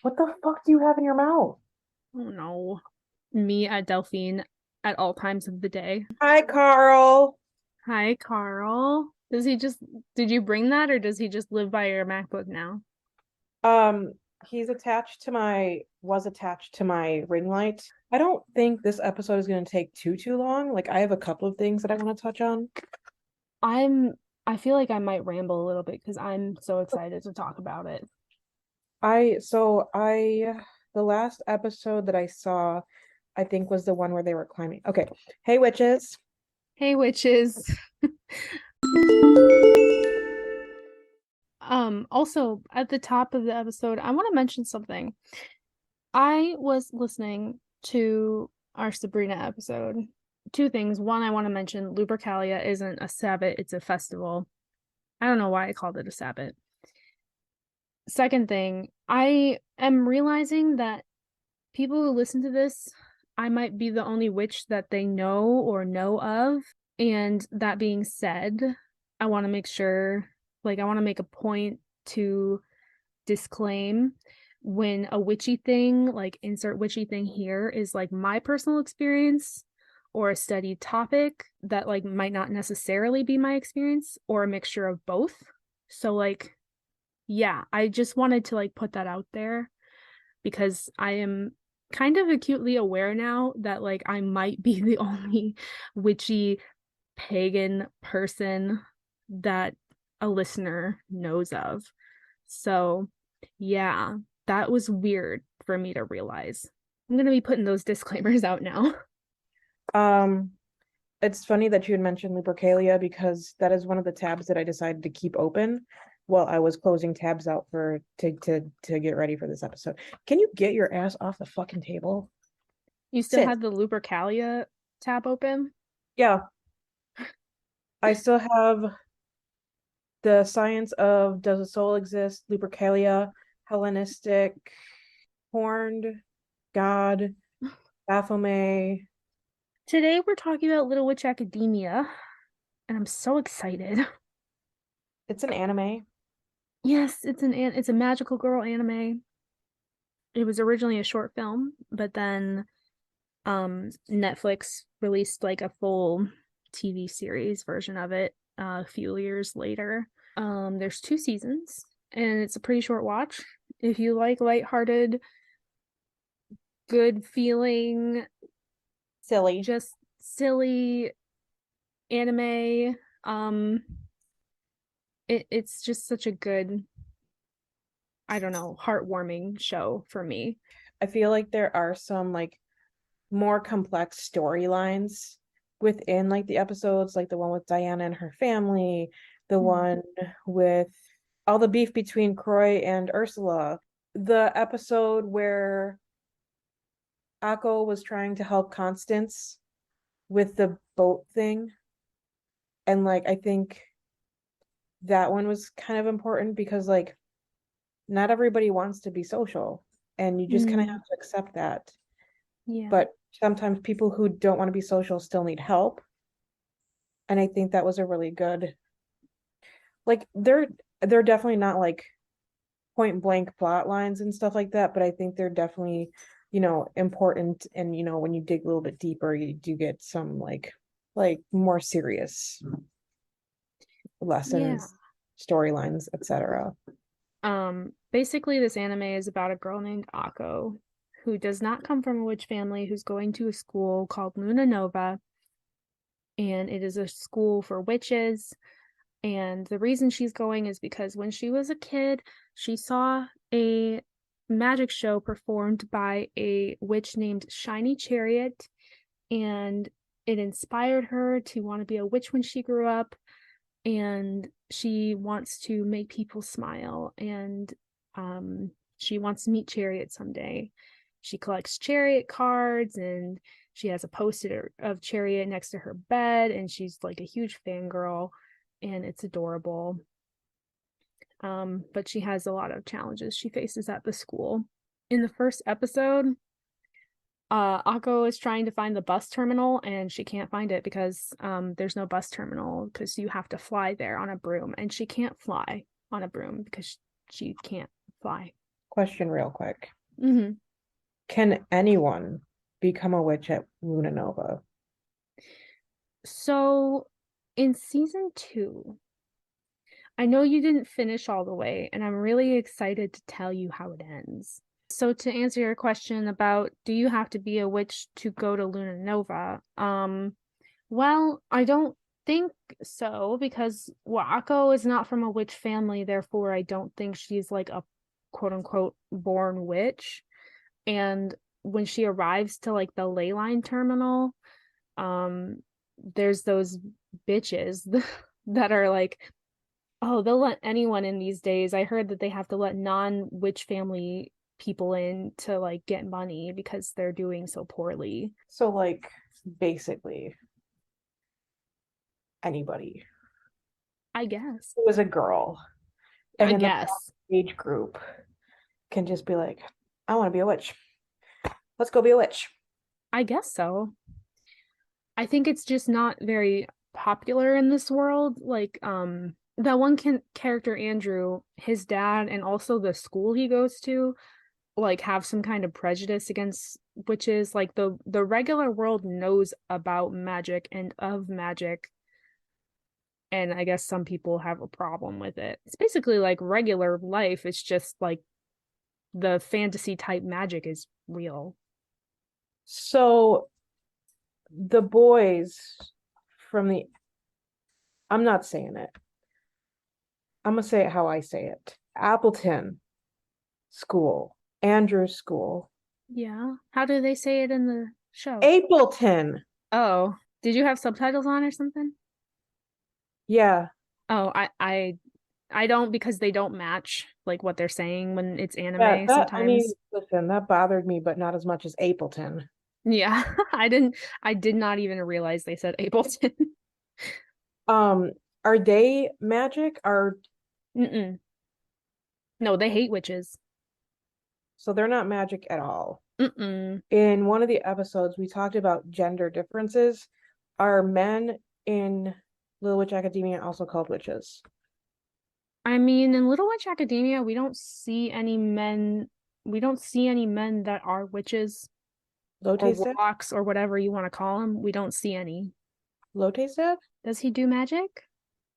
What the fuck do you have in your mouth? Oh no. Me at Delphine at all times of the day. Hi, Carl. Hi, Carl. Did you bring that or does he just live by your MacBook now? Um, he's was attached to my ring light. I don't think this episode is going to take too long. Like, I have a couple of things that I want to touch on. I'm, I feel like I might ramble a little bit because I'm so excited to talk about it. The last episode that I saw, I think was the one where they were climbing. Okay. Hey, witches. Hey, witches. Also at the top of the episode, I want to mention something. I was listening to our Sabrina episode. Two things. One, I want to mention Lupercalia isn't a Sabbath, it's a festival. I don't know why I called it a Sabbath. Second thing, I am realizing that people who listen to this, I might be the only witch that they know or know of. And that being said, I want to make sure, I want to make a point to disclaim when a witchy thing, like insert witchy thing here, is like my personal experience or a studied topic that like might not necessarily be my experience or a mixture of both. So yeah, I just wanted to like put that out there because I am kind of acutely aware now that like I might be the only witchy pagan person that a listener knows of. So, yeah, that was weird for me to realize. I'm going to be putting those disclaimers out now. Um, it's funny that you had mentioned Lupercalia because that is one of the tabs that I decided to keep open while I was closing tabs out for to get ready for this episode. Can you get your ass off the fucking table? You still Sit. had the Lupercalia tab open? Yeah, I still have the science of does a soul exist, Lupercalia, Hellenistic, horned, God, Baphomet. Today we're talking about Little Witch Academia, and I'm so excited. It's an anime. Yes, it's a magical girl anime. It was originally a short film, but then Netflix released like a full TV series version of it a few years later. There's two seasons and it's a pretty short watch. If you like lighthearted, good feeling, Silly. just silly anime, it's just such a good, I don't know, heartwarming show for me. I feel like there are some like more complex storylines within like the episodes, like the one with Diana and her family, the Mm. one with all the beef between Croix and Ursula, the episode where Akko was trying to help Constance with the boat thing. And like I think that one was kind of important because like not everybody wants to be social and you just kind of Mm, have to accept that. yeah. But sometimes people who don't want to be social still need help. And I think that was a really good like they're definitely not like point blank plot lines and stuff like that, but I think they're definitely, important and when you dig a little bit deeper, you do get some like more serious Yeah. lessons, storylines, etc. Basically, this anime is about a girl named Akko who does not come from a witch family, who's going to a school called Luna Nova, and it is a school for witches. And the reason she's going is because when she was a kid, she saw a magic show performed by a witch named Shiny Chariot, and it inspired her to want to be a witch when she grew up. And she wants to make people smile, and she wants to meet Chariot someday. She collects Chariot cards, and she has a poster of Chariot next to her bed, and she's like a huge fangirl, and it's adorable. But she has a lot of challenges she faces at the school. In the first episode, Akko is trying to find the bus terminal and she can't find it because there's no bus terminal because you have to fly there on a broom and she can't fly on a broom because she can't fly. Question real quick. Hmm. Can anyone become a witch at Luna Nova? So in season 2, I know you didn't finish all the way, and I'm really excited to tell you how it ends. So to answer your question about do you have to be a witch to go to Luna Nova? Well, I don't think so because Akko is not from a witch family, therefore I don't think she's like a quote unquote born witch. And when she arrives to like the ley line terminal, um, there's those bitches that are like, oh, they'll let anyone in these days. I heard that they have to let non-witch family people in to like get money because they're doing so poorly. So, like, basically anybody I guess. who is a girl I and in the guess. age group can just be like, I want to be a witch. Let's go be a witch. I guess so. I think it's just not very popular in this world. Like, that one character, Andrew, his dad, and also the school he goes to, like, have some kind of prejudice against witches. Like, the regular world knows about magic and of magic, and I guess some people have a problem with it. It's basically like regular life. It's just like the fantasy type magic is real. So, the boys from the, I'm not saying it. I'm going to say it how I say it. Appleton School, Andrews School, Yeah. How do they say it in the show? Appleton. Oh, did you have subtitles on or something? Yeah. Oh, I don't because they don't match like what they're saying when it's Yeah, anime that, I mean, sometimes. listen, that bothered me, but not as much as Appleton. Yeah, I did not even realize they said Ableton. Um, are they magic? Are Mm-mm. No, they hate witches. so they're not magic at all. Mm-mm. In one of the episodes, we talked about gender differences. Are men in Little Witch Academia also called witches? I mean, in Little Witch Academia, we don't see any men that are witches or Lote's dad? warlocks or whatever you want to call them. We don't see any. Lote's dad? Does he do magic?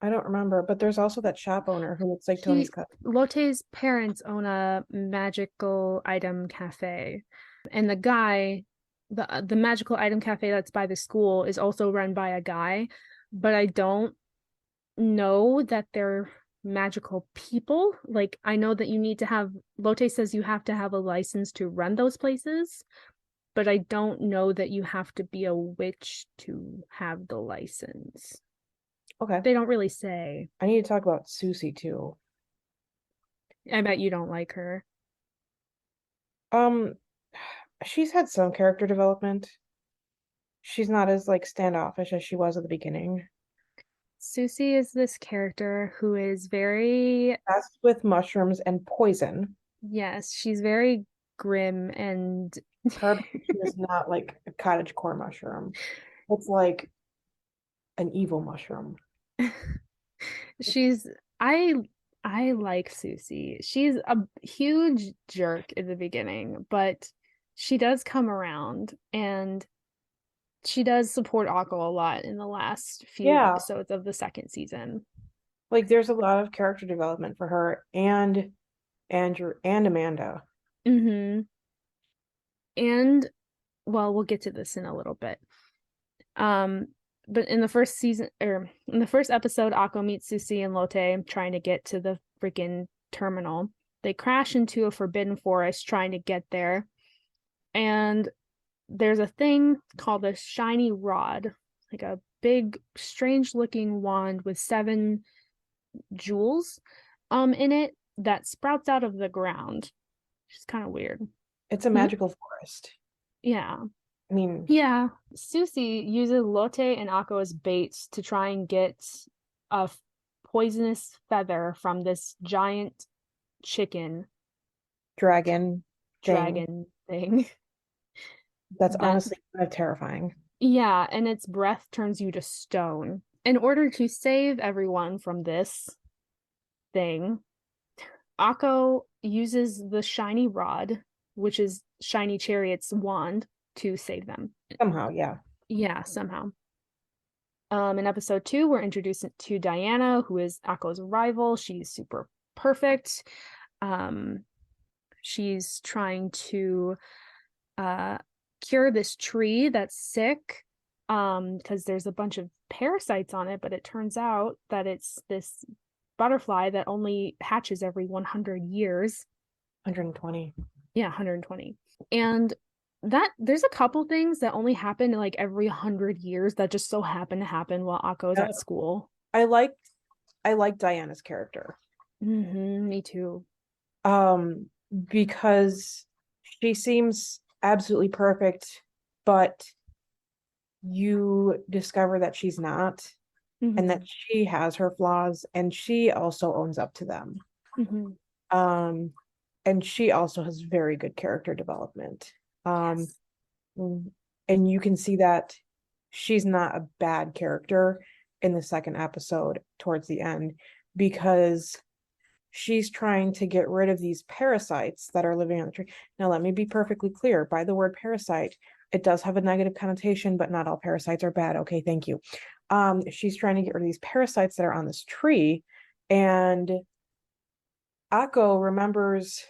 I don't remember, but there's also that shop owner who looks like Tony's He cousin. Lotte's parents own a magical item cafe, and the guy, the magical item cafe that's by the school is also run by a guy, but I don't know that they're magical people. Like I know that you need to have Lotte says you have to have a license to run those places, but I don't know that you have to be a witch to have the license. Okay. They don't really say. I need to talk about Susie too. I bet you don't like her. Um, she's had some character development. She's not as like standoffish as she was at the beginning. Susie is this character who is very, Obsessed with mushrooms and poison. yes, she's very grim and Her obsession is not like a cottage core mushroom. It's like an evil mushroom. she's I I like Susie. She's a huge jerk in the beginning, but she does come around and she does support Akko a lot in the last few Yeah, episodes of the second season. like there's a lot of character development for her and Andrew and Amanda. Mm-hmm. And well, we'll get to this in a little bit. Um, but in the first season or in the first episode, Akko meets Susie and Lotte trying to get to the freaking terminal. They crash into a forbidden forest trying to get there. And there's a thing called a shiny rod, like a big, strange looking wand with 7 jewels in it that sprouts out of the ground. Which is kind of weird. It's a Hmm? magical forest. Yeah. I mean, Yeah, Susie uses Lotte and Akko as baits to try and get a poisonous feather from this giant chicken dragon thing. dragon thing. That's That, honestly kind of terrifying. yeah, and its breath turns you to stone. In order to save everyone from this thing, Akko uses the shiny rod, which is Shiny Chariot's wand, to save them. Somehow, yeah. Yeah, somehow. In episode 2, we're introduced to Diana, who is Akko's rival. She's super perfect. She's trying to cure this tree that's sick, because there's a bunch of parasites on it, but it turns out that it's this butterfly that only hatches every 100 years. 120. Yeah, 120. And that there's a couple things that only happen like every 100 years that just so happen to happen while Akko's at school. I like Diana's character. Me too. Because she seems absolutely perfect, but you discover that she's not, and that she has her flaws, and she also owns up to them. And she also has very good character development. Yes. And you can see that she's not a bad character in the second episode towards the end, because she's trying to get rid of these parasites that are living on the tree. Now, let me be perfectly clear. By the word parasite, it does have a negative connotation, but not all parasites are bad. Okay, thank you. She's trying to get rid of these parasites that are on this tree, and Akko remembers,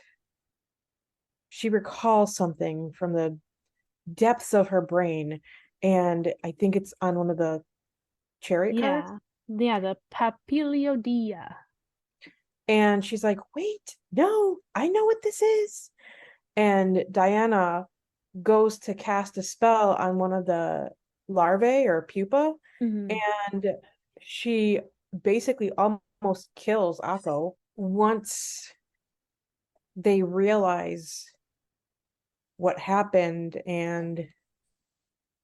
she recalls something from the depths of her brain, and I think it's on one of the chariot cards. Yeah, the Papiliodia. And she's like, wait, no, I know what this is. And Diana goes to cast a spell on one of the larvae or pupa, and she basically almost kills Akko. Once they realize what happened and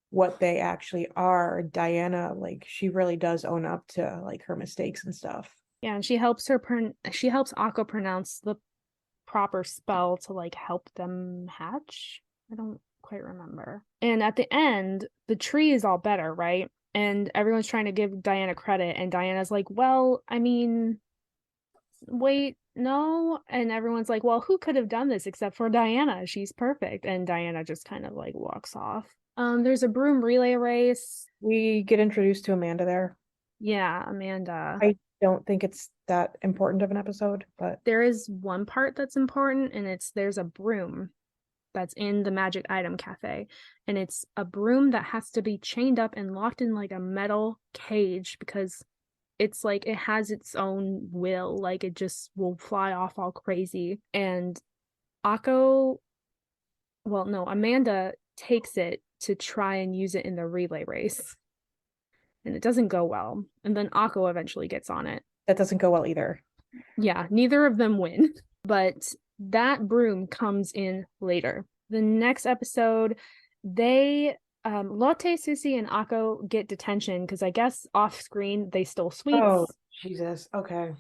what they actually are, Diana, like, she really does own up to like her mistakes and stuff. Yeah, and she helps Akko pronounce the proper spell to like help them hatch. I don't quite remember. And at the end, the tree is all better, right? And everyone's trying to give Diana credit, and Diana's like, well, I mean, wait, no. And everyone's like, well, who could have done this except for Diana? She's perfect. And Diana just kind of like walks off. There's a broom relay race. We get introduced to Amanda there. Yeah, Amanda. I don't think it's that important of an episode, but there is one part that's important, and there's a broom that's in the magic item cafe, and it's a broom that has to be chained up and locked in like a metal cage, because it's like it has its own will, like it just will fly off all crazy. And Amanda takes it to try and use it in the relay race, and it doesn't go well, and then Akko eventually gets on it. that doesn't go well either. Yeah, neither of them win, but that broom comes in later. The next episode, they Lotte, Susie, and Akko get detention because I guess off screen they stole sweets. Oh, Jesus. Okay.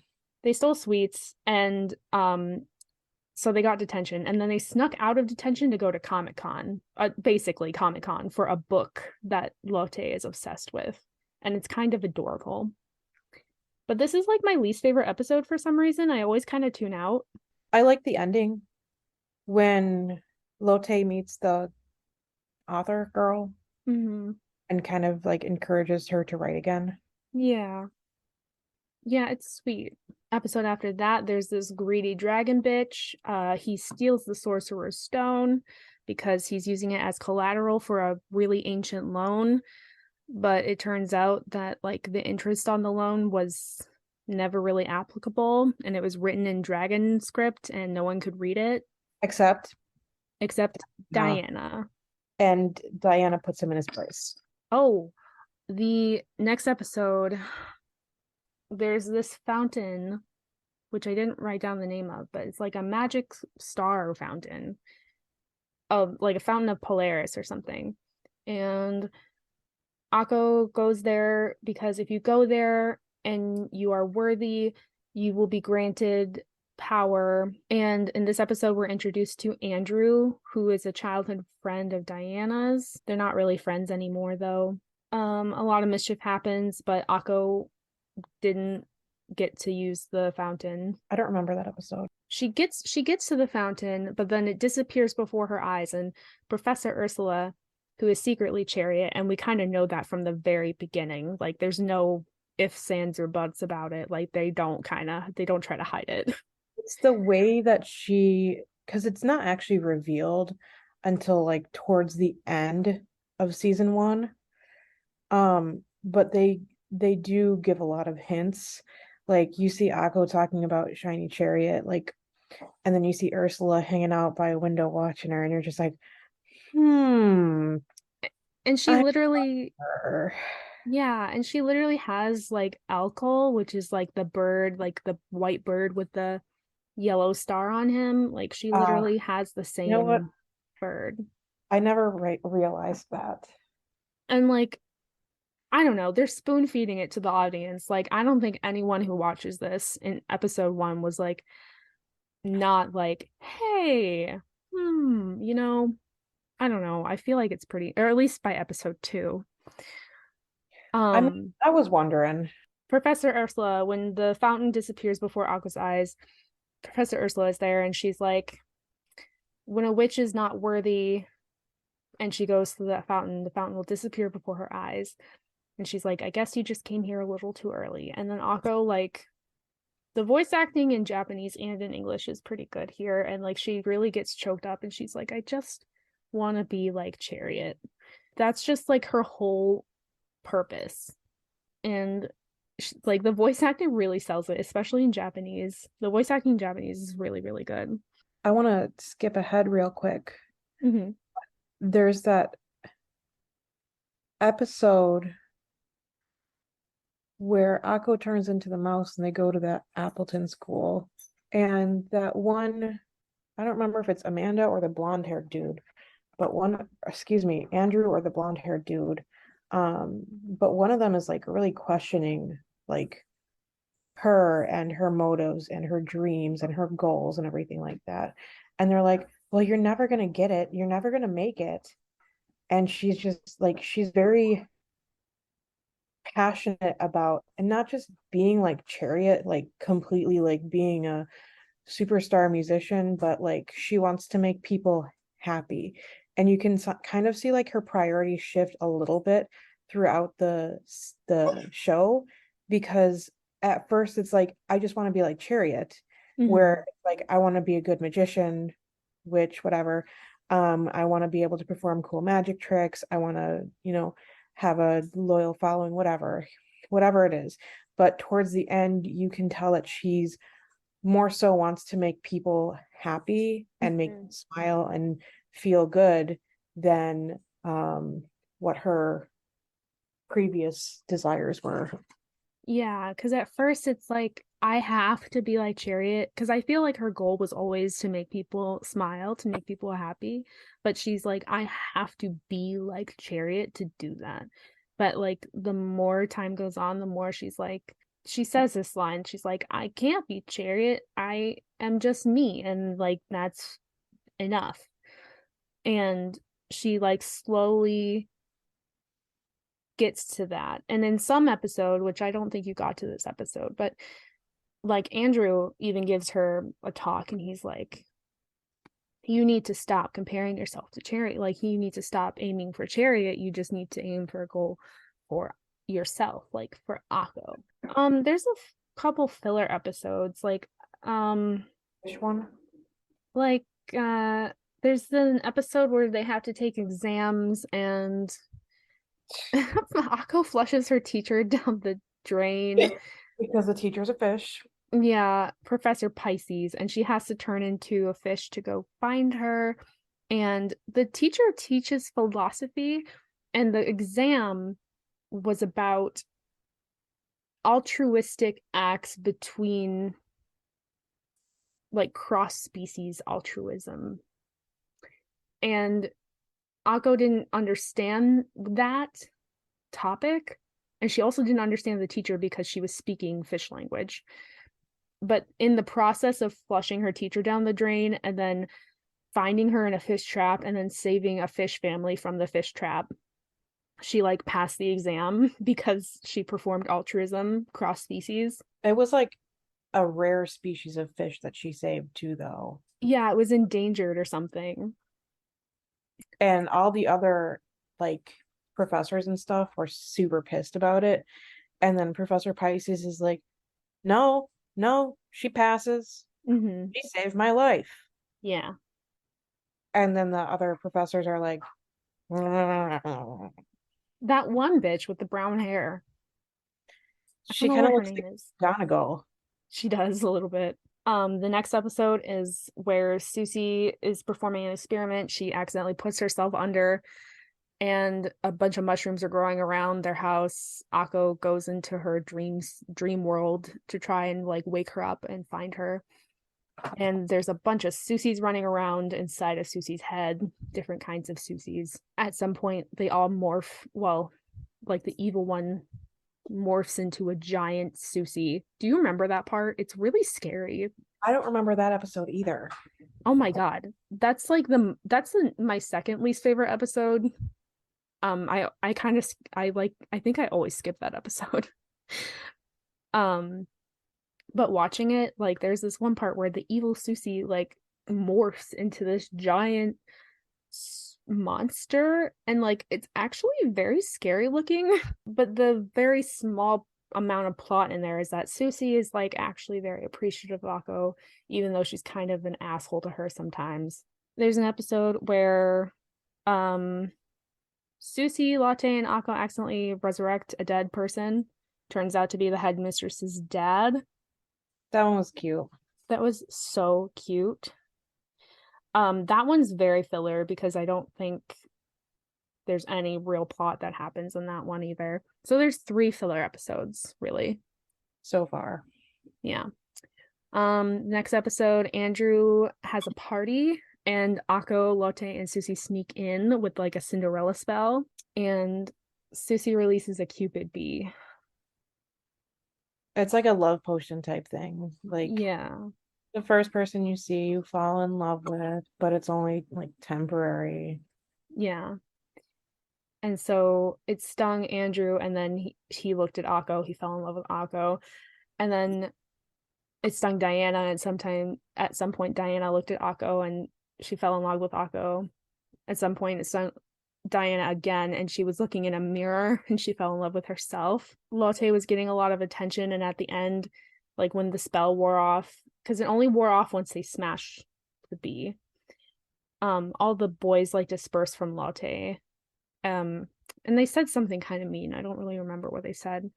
They stole sweets, and so they got detention, and then they snuck out of detention to go to Comic-Con, basically Comic-Con, for a book that Lotte is obsessed with, and it's kind of adorable. But this is like my least favorite episode for some reason. I always kind of tune out. I like the ending when Lotte meets the author girl and kind of like encourages her to write again. Yeah, it's sweet. Episode after that, there's this greedy dragon bitch. He steals the sorcerer's stone because he's using it as collateral for a really ancient loan. But it turns out that like the interest on the loan was never really applicable, and it was written in dragon script and no one could read it Except Diana. And Diana puts him in his place. Oh, the next episode, there's this fountain, which I didn't write down the name of, but it's like a magic star fountain, of like a fountain of Polaris or something. And Akko goes there because if you go there and you are worthy, you will be granted power. And in this episode, we're introduced to Andrew, who is a childhood friend of Diana's. They're not really friends anymore, though. A lot of mischief happens, but Akko didn't get to use the fountain. I don't remember that episode. She gets to the fountain, but then it disappears before her eyes, and Professor Ursula, who is secretly Chariot, and we kind of know that from the very beginning. Like there's no ifs, ands, or buts about it. Like they don't try to hide it. It's the way that because it's not actually revealed until like towards the end of season one. But they do give a lot of hints. Like you see Akko talking about shiny chariot, like, and then you see Ursula hanging out by a window watching her, and you're just like, hmm, And she I literally her. Yeah, and she literally has like Alcohol, which is like the bird, like the white bird with the yellow star on him. Like she Uh, literally has the you know what? same bird. I never realized that. And like, I don't know, they're spoon feeding it to the audience. Like, I don't think anyone who watches this in episode one was like, not like, hey, you know, I don't know. I feel like it's pretty, or at least by episode two. I mean, I was wondering. Professor Ursula, when the fountain disappears before Aqua's eyes, Professor Ursula is there and she's like, when a witch is not worthy and she goes to the fountain will disappear before her eyes. And she's like, I guess you just came here a little too early. And then Akko, like, the voice acting in Japanese and in English is pretty good here. And like, she really gets choked up and she's like, I just want to be like Chariot. That's just like her whole purpose. And like the voice acting really sells it, especially in Japanese. The voice acting in Japanese is really, really good. I want to skip ahead real quick. Mm-hmm. There's that episode where Akko turns into the mouse and they go to that Appleton school. And that one, I don't remember if it's Amanda or the blonde haired dude, but excuse me, Andrew or the blonde haired dude. But one of them is like really questioning like her and her motives and her dreams and her goals and everything like that. And they're like, well, you're never going to get it. You're never going to make it. And she's just like, she's very passionate about, and not just being like Chariot, like completely like being a superstar musician, but like she wants to make people happy. And you can kind of see like her priorities shift a little bit throughout the show, because at first it's like I just want to be like Chariot, Mm-hmm. where like I want to be a good magician, which whatever. I want to be able to perform cool magic tricks. I want to, have a loyal following, whatever it is. But towards the end, you can tell that she's more so wants to make people happy and make them smile and feel good than what her previous desires were. Yeah, because at first it's like I have to be like Chariot because I feel like her goal was always to make people smile, to make people happy. But she's like, I have to be like Chariot to do that. But like the more time goes on, the more she's like, she says this line, she's like, I can't be Chariot. I am just me. And like that's enough. And she like slowly gets to that. And in some episode, which I don't think you got to this episode, but like Andrew even gives her a talk and he's like, you need to stop comparing yourself to Chariot. Like you need to stop aiming for Chariot. You just need to aim for a goal for yourself, like for Akko. There's a couple filler episodes, Which one? like there's an episode where they have to take exams and Akko flushes her teacher down the drain. Because the teacher's a fish. Yeah, Professor Pisces, and she has to turn into a fish to go find her. And the teacher teaches philosophy, and the exam was about altruistic acts between like cross species altruism. And Akko didn't understand that topic. And she also didn't understand the teacher because she was speaking fish language. But in the process of flushing her teacher down the drain and then finding her in a fish trap and then saving a fish family from the fish trap, she like passed the exam because she performed altruism cross species. It was like a rare species of fish that she saved too, though. Yeah, it was endangered or something. And all the other like professors and stuff were super pissed about it. And then Professor Pisces is like, no, no, she passes. Mm-hmm. She saved my life. Yeah. And then the other professors are like, That one bitch with the brown hair. I don't she know kind of what her looks name like is. McGonagall. She does a little bit. The next episode is where Susie is performing an experiment. She accidentally puts herself under, and a bunch of mushrooms are growing around their house. Akko goes into her dream world to try and like wake her up and find her. And there's a bunch of Susies running around inside of Susie's head, different kinds of Susies. At some point, they all morph. Well, like the evil one morphs into a giant Susie. Do you remember that part? It's really scary. I don't remember that episode either. Oh my god. My second least favorite episode. I kind of I think I always skip that episode. Um but watching it, like there's this one part where the evil Susie like morphs into this giant monster, and like it's actually very scary looking. But the very small amount of plot in there is that Susie is like actually very appreciative of Akko, even though she's kind of an asshole to her sometimes. There's an episode where um Susie, Latte, and Akko accidentally resurrect a dead person. Turns out to be the headmistress's dad. That one was cute. That was so cute. That one's very filler because I don't think there's any real plot that happens in that one either. So there's 3 filler episodes, really. So far. Yeah. Next episode, Andrew has a party and Akko, Lotte, and Susie sneak in with like a Cinderella spell, and Susie releases a Cupid bee. It's like a love potion type thing. Like Yeah. the first person you see, you fall in love with, but it's only like temporary. Yeah. And so it stung Andrew, and then he looked at Akko, he fell in love with Akko. And then it stung Diana, and at some point Diana looked at Akko and she fell in love with Akko. At some point it stung Diana again, and she was looking in a mirror and she fell in love with herself. Lotte was getting a lot of attention, and at the end, like when the spell wore off, because it only wore off once they smashed the bee, all the boys like dispersed from Lotte. And they said something kind of mean. I don't really remember what they said.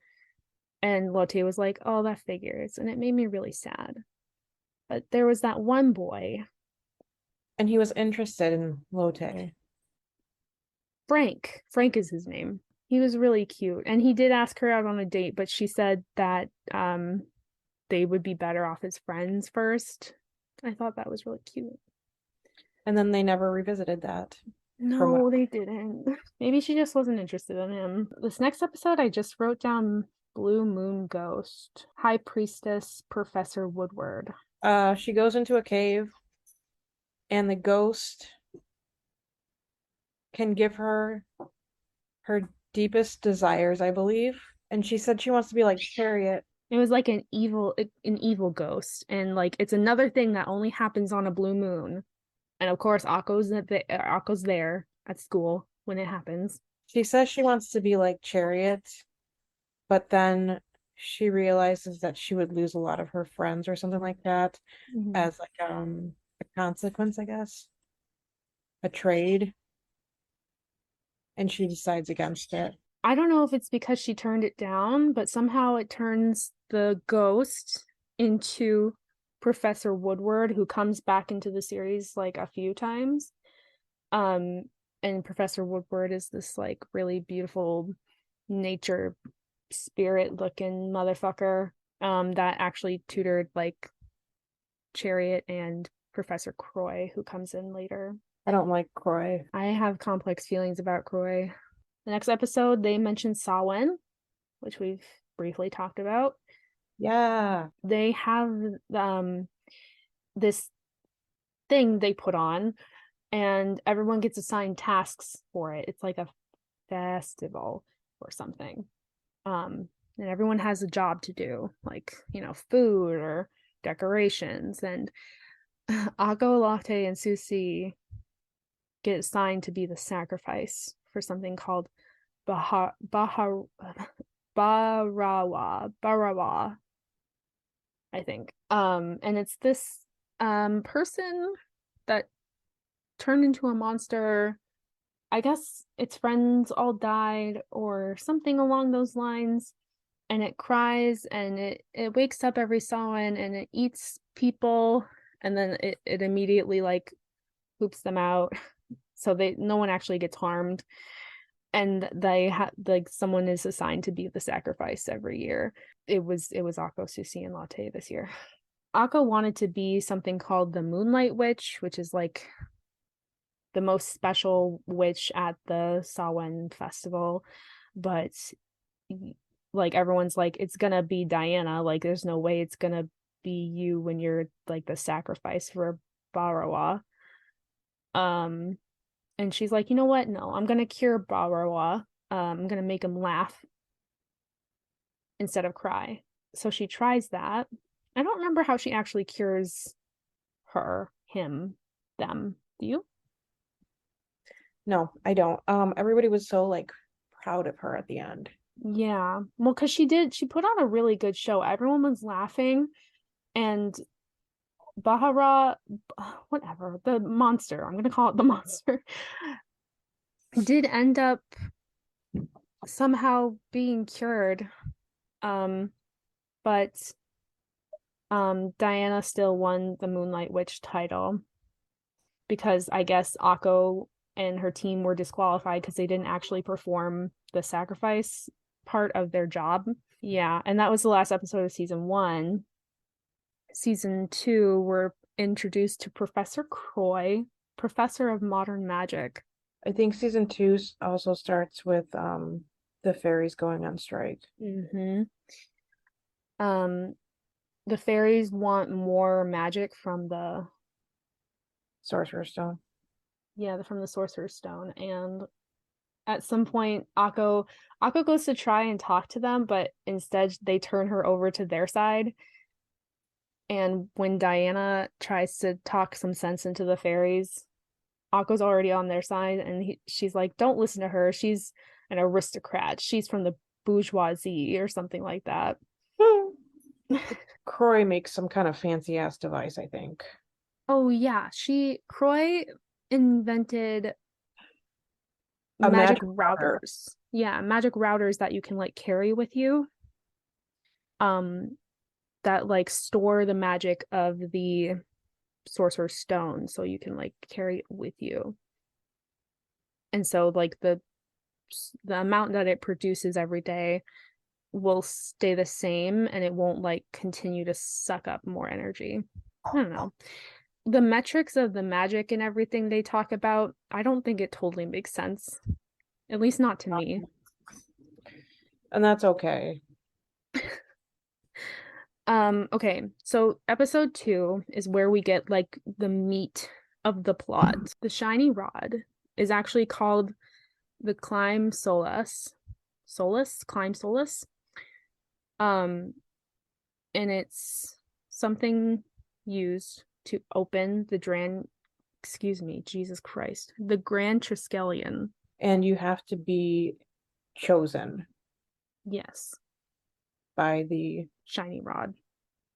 And Lotte was like, oh, that figures. And it made me really sad. But there was that one boy, And he was interested in Lotte. Frank. Frank is his name. He was really cute. And he did ask her out on a date, but she said that they would be better off as friends first. I thought that was really cute. And then they never revisited that. No, they didn't. Maybe she just wasn't interested in him. This next episode, I just wrote down Blue Moon Ghost, High Priestess Professor Woodward. She goes into a cave and the ghost can give her her deepest desires, I believe. And she said she wants to be like Chariot. It was like an evil ghost, and like it's another thing that only happens on a blue moon. And of course, Akko's there at school when it happens. She says she wants to be like Chariot, but then she realizes that she would lose a lot of her friends or something like that as like a consequence, I guess. A trade. And she decides against it. I don't know if it's because she turned it down, but somehow it turns the ghost into Professor Woodward, who comes back into the series like a few times. And Professor Woodward is this like really beautiful nature spirit looking motherfucker that actually tutored like Chariot and Professor Croix, who comes in later. I don't like Croix. I have complex feelings about Croix. The next episode, they mention Sawen, which we've briefly talked about. Yeah. They have this thing they put on, and everyone gets assigned tasks for it. It's like a festival or something. And everyone has a job to do, like, food or decorations. And Akko, Latte, and Susie get assigned to be the sacrifice for something called Barawa, I think. And it's this person that turned into a monster. I guess its friends all died or something along those lines. And it cries and it wakes up every Samhain and it eats people, and then it immediately like poops them out. So no one actually gets harmed. And like someone is assigned to be the sacrifice every year. It was Akko, Susie, and Latte this year. Akko wanted to be something called the Moonlight Witch, which is like the most special witch at the Samhain festival, but like everyone's like, it's gonna be Diana, like there's no way it's gonna be you when you're like the sacrifice for Barawa. And she's like, you know what, no, I'm gonna cure Barawa. I'm gonna make him laugh instead of cry. So she tries that. I don't remember how she actually cures him, them. Do you? No, I don't. Everybody was so like proud of her at the end. Yeah. Well, because she put on a really good show. Everyone was laughing, and Bahara, whatever, the monster, I'm gonna call it the monster, did end up somehow being cured. But Diana still won the Moonlight Witch title because I guess Akko and her team were disqualified because they didn't actually perform the sacrifice part of their job. Yeah, and that was the last episode of season 1. Season 2, we're introduced to Professor Croix, Professor of Modern Magic. I think season 2 also starts with the fairies going on strike. Mm-hmm. The fairies want more magic from the Sorcerer's Stone. Yeah, from the Sorcerer's Stone. And at some point, Akko goes to try and talk to them, but instead they turn her over to their side. And when Diana tries to talk some sense into the fairies, Akko's already on their side, and she's like, don't listen to her. She's an aristocrat. She's from the bourgeoisie or something like that. Croix makes some kind of fancy ass device, I think. Oh yeah, Croix invented A magic magic router. routers. Yeah, magic routers that you can like carry with you. That like store the magic of the Sorcerer's Stone so you can like carry it with you. And so like the amount that it produces every day will stay the same, and it won't like continue to suck up more energy. I don't know. The metrics of the magic and everything they talk about, I don't think it totally makes sense. At least not to me. And that's okay. Okay, so episode 2 is where we get like the meat of the plot. The shiny rod is actually called the Climb Solace. Climb Solace. And it's something used to open the Jesus Christ, the Grand Triskelion. And you have to be chosen. Yes. By the shiny rod.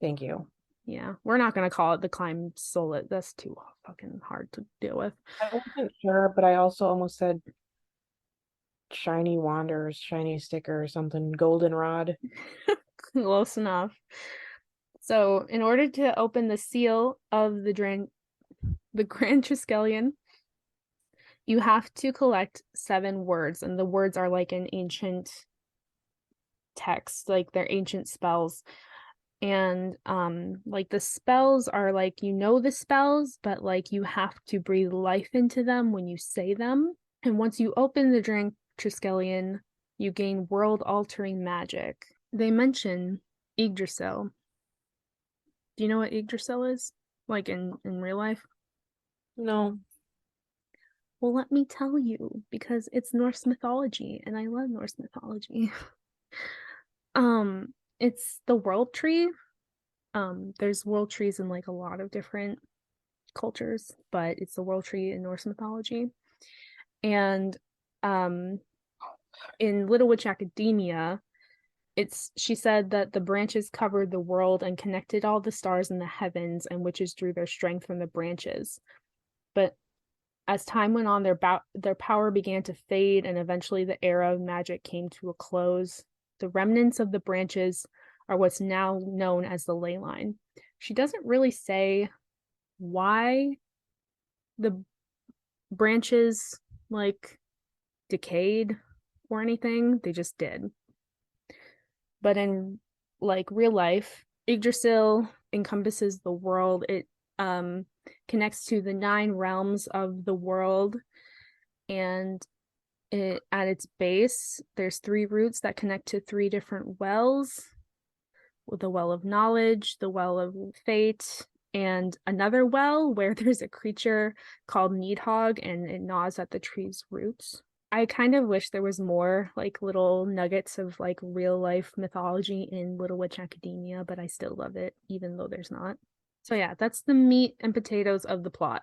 Thank you. Yeah, we're not gonna call it the Climb Solace. That's too fucking hard to deal with. I wasn't sure, but I also almost said shiny wanders, shiny sticker, or something, goldenrod. Close enough. So, in order to open the seal of the Grand Triskelion, you have to collect 7 words, and the words are like an ancient text, like they're ancient spells. And like the spells are like, the spells, but like you have to breathe life into them when you say them. And once you open the Grand Triskelion, you gain world-altering magic. They mention Yggdrasil. Do you know what Yggdrasil is? Like in real life? No. Well, let me tell you, because it's Norse mythology and I love Norse mythology. It's the world tree. There's world trees in like a lot of different cultures, but it's the world tree in Norse mythology. And um in Little Witch Academia, she said that the branches covered the world and connected all the stars in the heavens, and witches drew their strength from the branches. But as time went on, their power began to fade, and eventually the era of magic came to a close. The remnants of the branches are what's now known as the ley line. She doesn't really say why the branches like decayed or anything. They just did. But in like real life, Yggdrasil encompasses the world. It connects to the 9 realms of the world, and at its base there's 3 roots that connect to 3 different wells, with the well of knowledge, the well of fate, and another well where there's a creature called Needhog and it gnaws at the tree's roots. I kind of wish there was more like little nuggets of like real life mythology in Little Witch Academia, but I still love it even though there's not. So yeah, that's the meat and potatoes of the plot.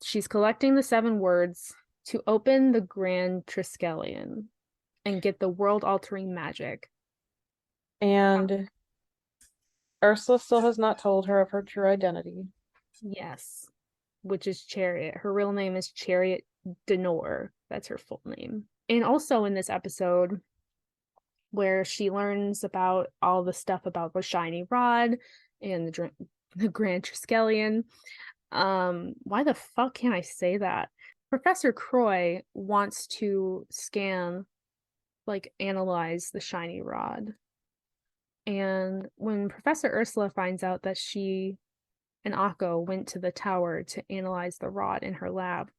She's collecting the 7 words to open the Grand Triskelion and get the world-altering magic. And Ursula still has not told her of her true identity. Yes, which is Chariot. Her real name is Chariot Denor. That's her full name. And also in this episode, where she learns about all the stuff about the shiny rod and the Grand Triskelion. Why the fuck can't I say that? Professor Croix wants to analyze the shiny rod. And when Professor Ursula finds out that she and Akko went to the tower to analyze the rod in her lab,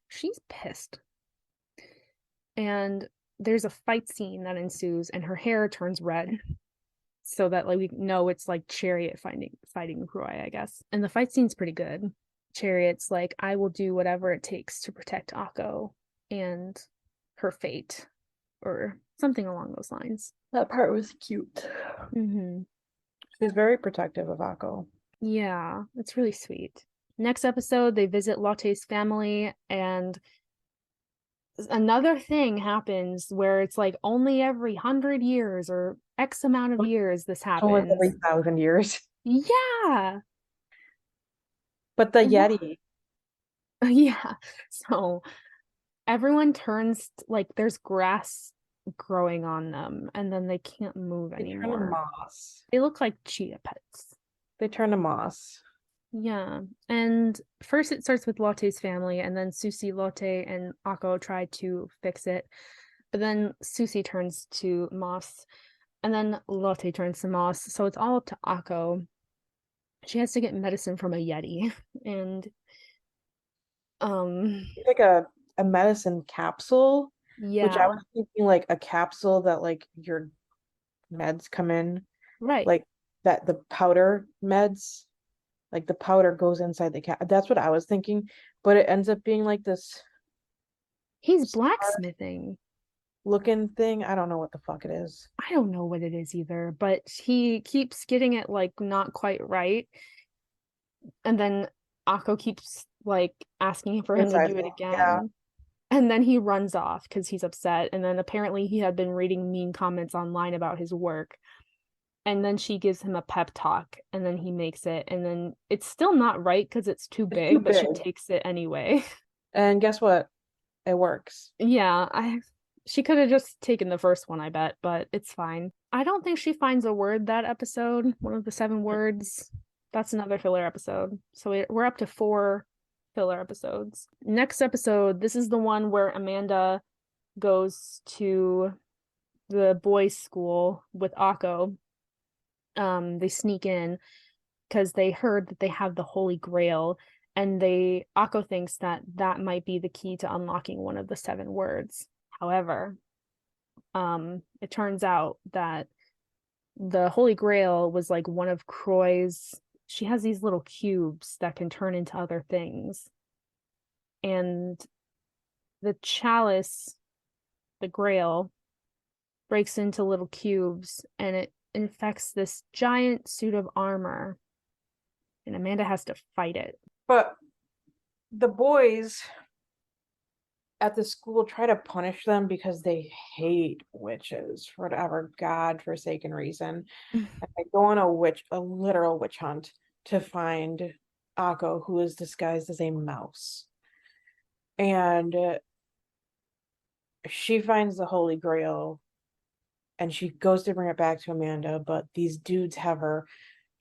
she's pissed. And there's a fight scene that ensues, and her hair turns red. So that like we know it's like Chariot fighting Croix, I guess. And the fight scene's pretty good. Chariot's like, I will do whatever it takes to protect Akko and her fate, or something along those lines. That part was cute. Mm-hmm. She's very protective of Akko. Yeah, it's really sweet. Next episode, they visit Lotte's family, and another thing happens where it's like only every 100 years or X amount of years this Only every happens. 1,000 years. Yeah. But the Yeti. Yeah. So everyone turns like there's grass growing on them, and then they can't move They turn to anymore. moss. They look like chia pets. They turn to moss. Yeah. And first it starts with Lotte's family, and then Susie, Lotte, and Akko try to fix it. But then Susie turns to moss, and then Lotte turns to moss. So it's all up to Akko. She has to get medicine from a Yeti. And It's like a medicine capsule, which I yeah, was thinking like a capsule that like your meds come in, right. like that the powder meds, like the powder goes inside the cap. That's what I was thinking, but it ends up being like this He's star blacksmithing. looking thing. I don't know what the fuck it is. I don't know what it is either, but he keeps getting it like not quite right. And then Akko keeps like asking for him to Inside do it thing. Yeah. again. And then he runs off because he's upset. And then apparently he had been reading mean comments online about his work. And then she gives him a pep talk, and then he makes it. And then it's still not right because it's too It's too big, but she big. takes it anyway. And guess what? It works. Yeah, she could have just taken the first one, I bet, but it's fine. I don't think she finds a word that episode, one of the 7 words. That's another filler episode. So we're up to 4 filler episodes. Next episode, this is the one where Amanda goes to the boys' school with Akko. They sneak in because they heard that they have the Holy Grail, and Akko thinks that that might be the key to unlocking one of the 7 words. However, it turns out that the Holy Grail was like one of Croix's. She has these little cubes that can turn into other things, and the chalice, the grail, breaks into little cubes and it infects this giant suit of armor. And Amanda has to fight it. But the boys at the school try to punish them because they hate witches for whatever godforsaken reason. And they go on a literal witch hunt to find Akko, who is disguised as a mouse. And she finds the Holy Grail and she goes to bring it back to Amanda, but these dudes have her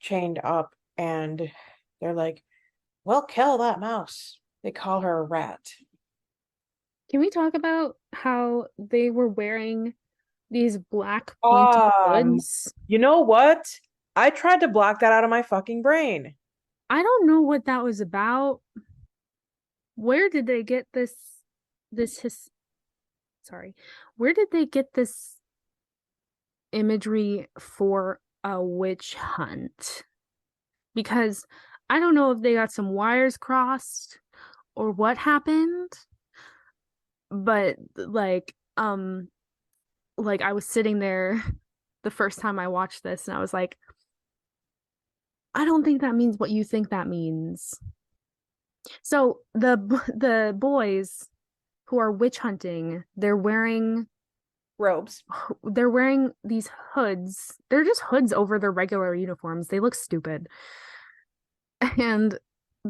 chained up and they're like, "Well, kill that mouse." They call her a rat. Can we talk about how they were wearing these black pointy hoods? You know what? I tried to block that out of my fucking brain. I don't know what that was about. Where did they get where did they get this imagery for a witch hunt? Because I don't know if they got some wires crossed or what happened, but like I was sitting there the first time I watched this and I was like, I don't think that means what you think that means. So the boys who are witch hunting, they're wearing Robes. these hoods. They're just hoods over their regular uniforms. They look stupid. And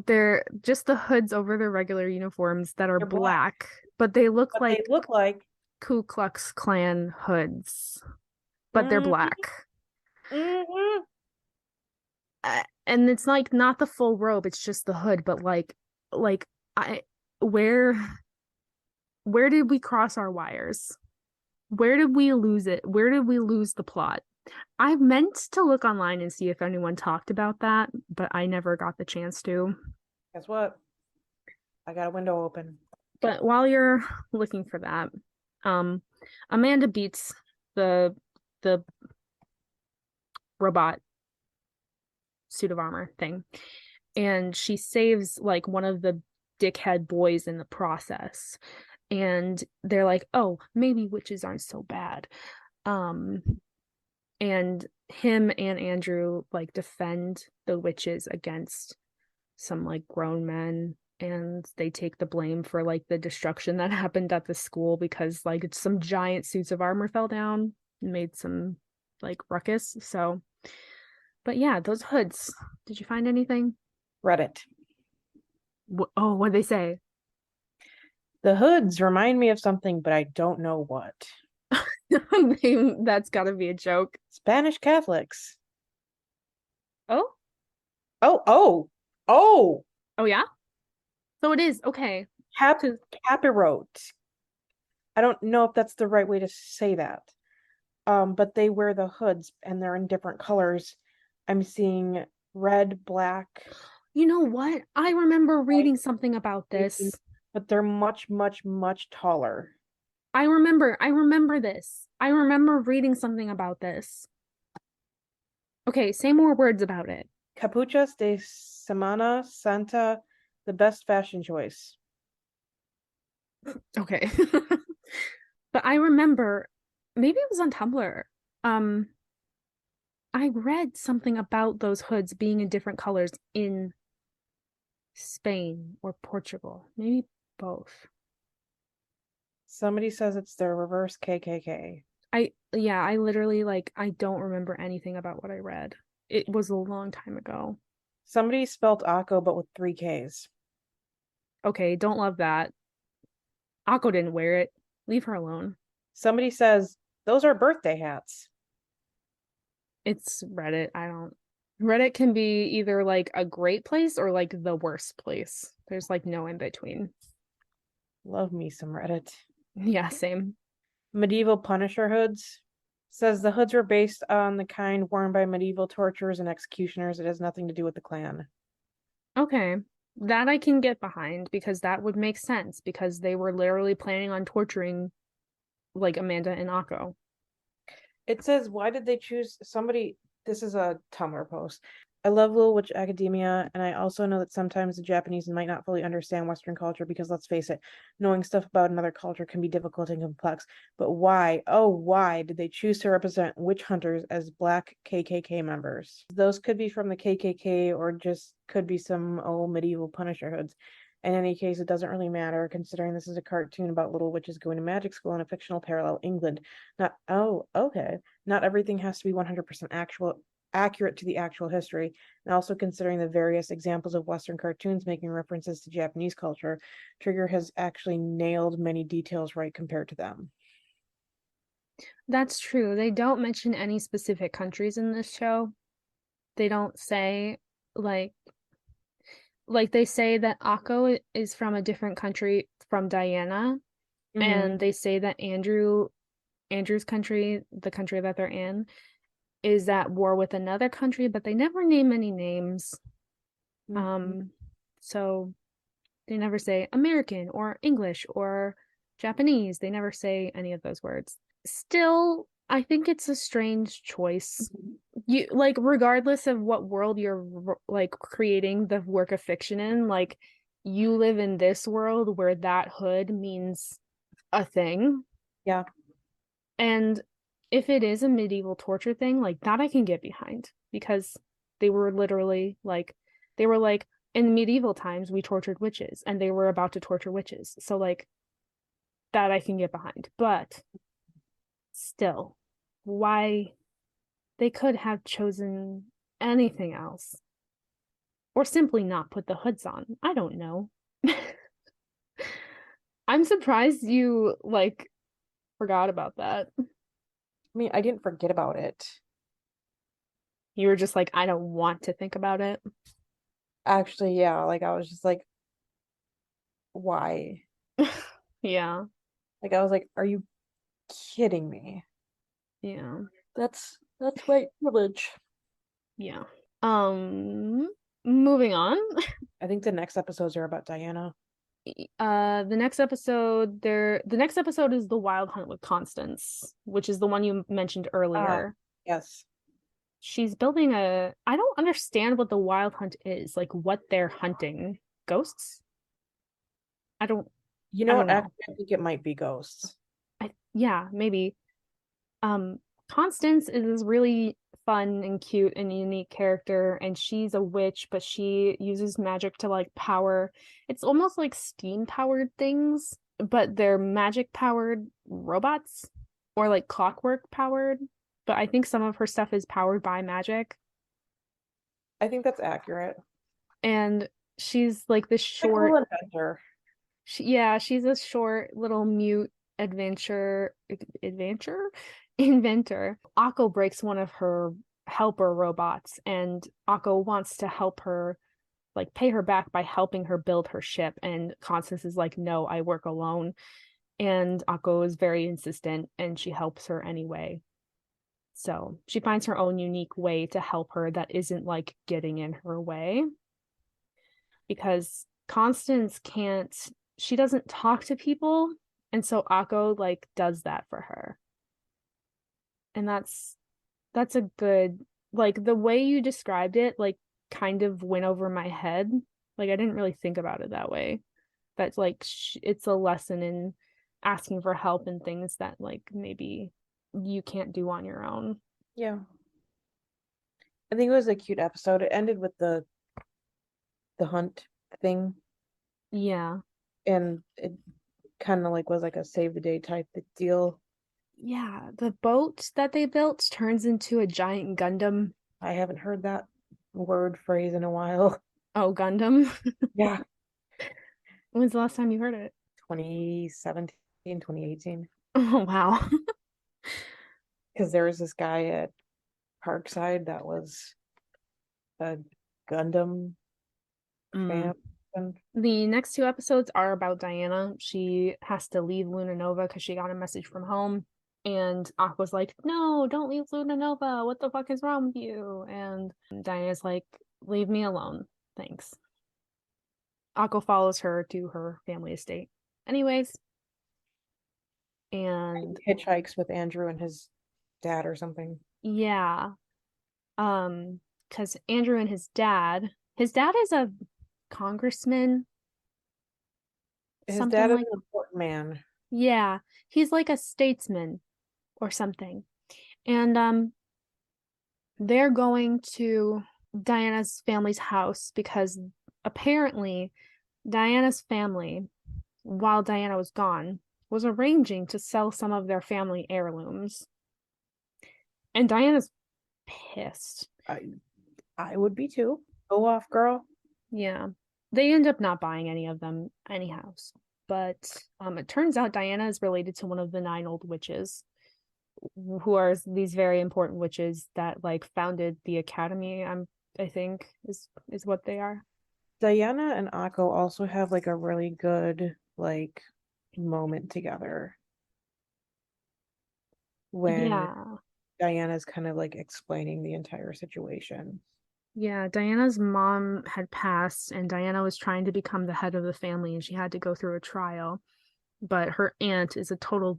they're just the hoods over their regular uniforms that are black, but they look like Ku Klux Klan hoods, but they're black. Mm-hmm. And it's like not the full robe, it's just the hood, but where did we cross our wires? Where did we lose it? Where did we lose the plot? I meant to look online and see if anyone talked about that, but I never got the chance to. Guess what? I got a window open. But while you're looking for that, Amanda beats the robot suit of armor thing, and she saves like one of the dickhead boys in the process. And they're like, oh, maybe witches aren't so bad. And him and Andrew like defend the witches against some like grown men, and they take the blame for like the destruction that happened at the school because like some giant suits of armor fell down and made some like ruckus. So, but yeah, those hoods. Did you find anything? Reddit. Oh, what'd they say? The hoods remind me of something, but I don't know what. That's gotta be a joke. Spanish Catholics. Oh? Oh. Oh yeah? So it is, okay. Capirote. I don't know if that's the right way to say that. But they wear the hoods and they're in different colors. I'm seeing red, black. You know what? I remember reading something about this. But they're much, much, much taller. I remember this. I remember reading something about this. Okay, say more words about it. Capuchas de Semana Santa, the best fashion choice. Okay. But I remember, maybe it was on Tumblr. I read something about those hoods being in different colors in Spain or Portugal. Maybe both. Somebody says it's their reverse KKK. I literally like I don't remember anything about what I read. It was a long time ago. Somebody spelled Akko but with 3 Ks. Okay, don't love that. Akko didn't wear it. Leave her alone. Somebody says those are birthday hats. It's Reddit. Reddit can be either like a great place or like the worst place. There's like no in between. Love me some Reddit. Yeah, same. Medieval Punisher hoods. Says the hoods were based on the kind worn by medieval torturers and executioners. It has nothing to do with the Klan. Okay. That I can get behind because that would make sense because they were literally planning on torturing like Amanda and Akko. It says, why did they choose somebody? This is a Tumblr post. I love Little Witch Academia, and I also know that sometimes the Japanese might not fully understand Western culture because let's face it, knowing stuff about another culture can be difficult and complex. But why, oh, why did they choose to represent witch hunters as Black KKK members? Those could be from the KKK or just could be some old medieval Punisher hoods. In any case, it doesn't really matter, considering this is a cartoon about little witches going to magic school in a fictional parallel England. Not, oh, okay. Not everything has to be 100% accurate to the actual history, and also considering the various examples of Western cartoons making references to Japanese culture, Trigger has actually nailed many details right compared to them. That's true. They don't mention any specific countries in this show. They don't say like they say that Akko is from a different country from Diana, Mm-hmm. and they say that Andrew's country, the country that they're in, is at war with another country, but they never name any names. Mm-hmm. Um, so they never say American or English or Japanese. They never say any of those words. Still, I think it's a strange choice. You like regardless of what world you're like creating the work of fiction in, like you live in this world where that hood means a thing. Yeah, And if it is a medieval torture thing, like that I can get behind because they were literally like they were like in medieval times we tortured witches and they were about to torture witches. So like that I can get behind. But still, why they could have chosen anything else or simply not put the hoods on. I don't know. I'm surprised you like forgot about that. I mean, I didn't forget about it. You were just like, I don't want to think about it. Actually, yeah, like I was just like, why? Yeah, Like I was like, are you kidding me? yeah, That's white privilege. yeah. Moving on. I think the next episodes are about Diana. The next episode is the Wild Hunt with Constance, which is the one you mentioned Ah, earlier. yes. She's building a I don't understand what the Wild Hunt is, like what they're hunting. Ghosts? I don't You I know don't what? know. Actually, I think it might be ghosts. Yeah, maybe. Um, Constance is this really fun and cute and unique character, and she's a witch, but she uses magic to like power. It's almost like steam powered things, but they're magic powered robots or like clockwork powered. But I think some of her stuff is powered by magic. I think that's accurate. And she's like this Like a short, little inventor. yeah, she's a short little mute adventure adventure inventor. Akko breaks one of her helper robots, and Akko wants to help her, like pay her back by helping her build her ship. And Constance is like, "No, I work alone." And Akko is very insistent, and she helps her anyway. So she finds her own unique way to help her that isn't like getting in her way because Constance can't, she doesn't talk to people. And so Akko like does that for her. And that's a good, like the way you described it, like kind of went over my head. Like I didn't really think about it that way. That's like it's a lesson in asking for help and things that like maybe you can't do on your own. Yeah. I think it was a cute episode. It ended with the hunt thing, Yeah. and it kind of like was like a save the day type of deal. Yeah, the boat that they built turns into a giant Gundam. I haven't heard that word phrase in a while. Oh, Gundam. Yeah, When's the last time you heard it? 2017, 2018. Oh, wow. Because there was this guy at Parkside that was a Gundam Mm. fan. And The next two episodes are about Diana. She has to leave Luna Nova because she got a message from home. And Aqua's like, no, don't leave Luna Nova. What the fuck is wrong with you? And Diana's like, leave me alone. Thanks. Aqua follows her to her family estate. Anyways, and hitchhikes with Andrew and his dad or something. yeah. Um, because Andrew and his dad is a congressman, His something dad is like, an important man. yeah, he's like a statesman or something. And they're going to Diana's family's house because apparently Diana's family, while Diana was gone, was arranging to sell some of their family heirlooms. And Diana's pissed. I would be too. Go off, girl. Yeah. They end up not buying any of them anyhow. But it turns out Diana is related to one of the 9 old witches, who are these very important witches that like founded the academy. I think is what they are. Diana and Akko also have like a really good like moment together when Yeah. Diana's kind of like explaining the entire situation. Yeah, Diana's mom had passed, and Diana was trying to become the head of the family, and she had to go through a trial. But her aunt is a total,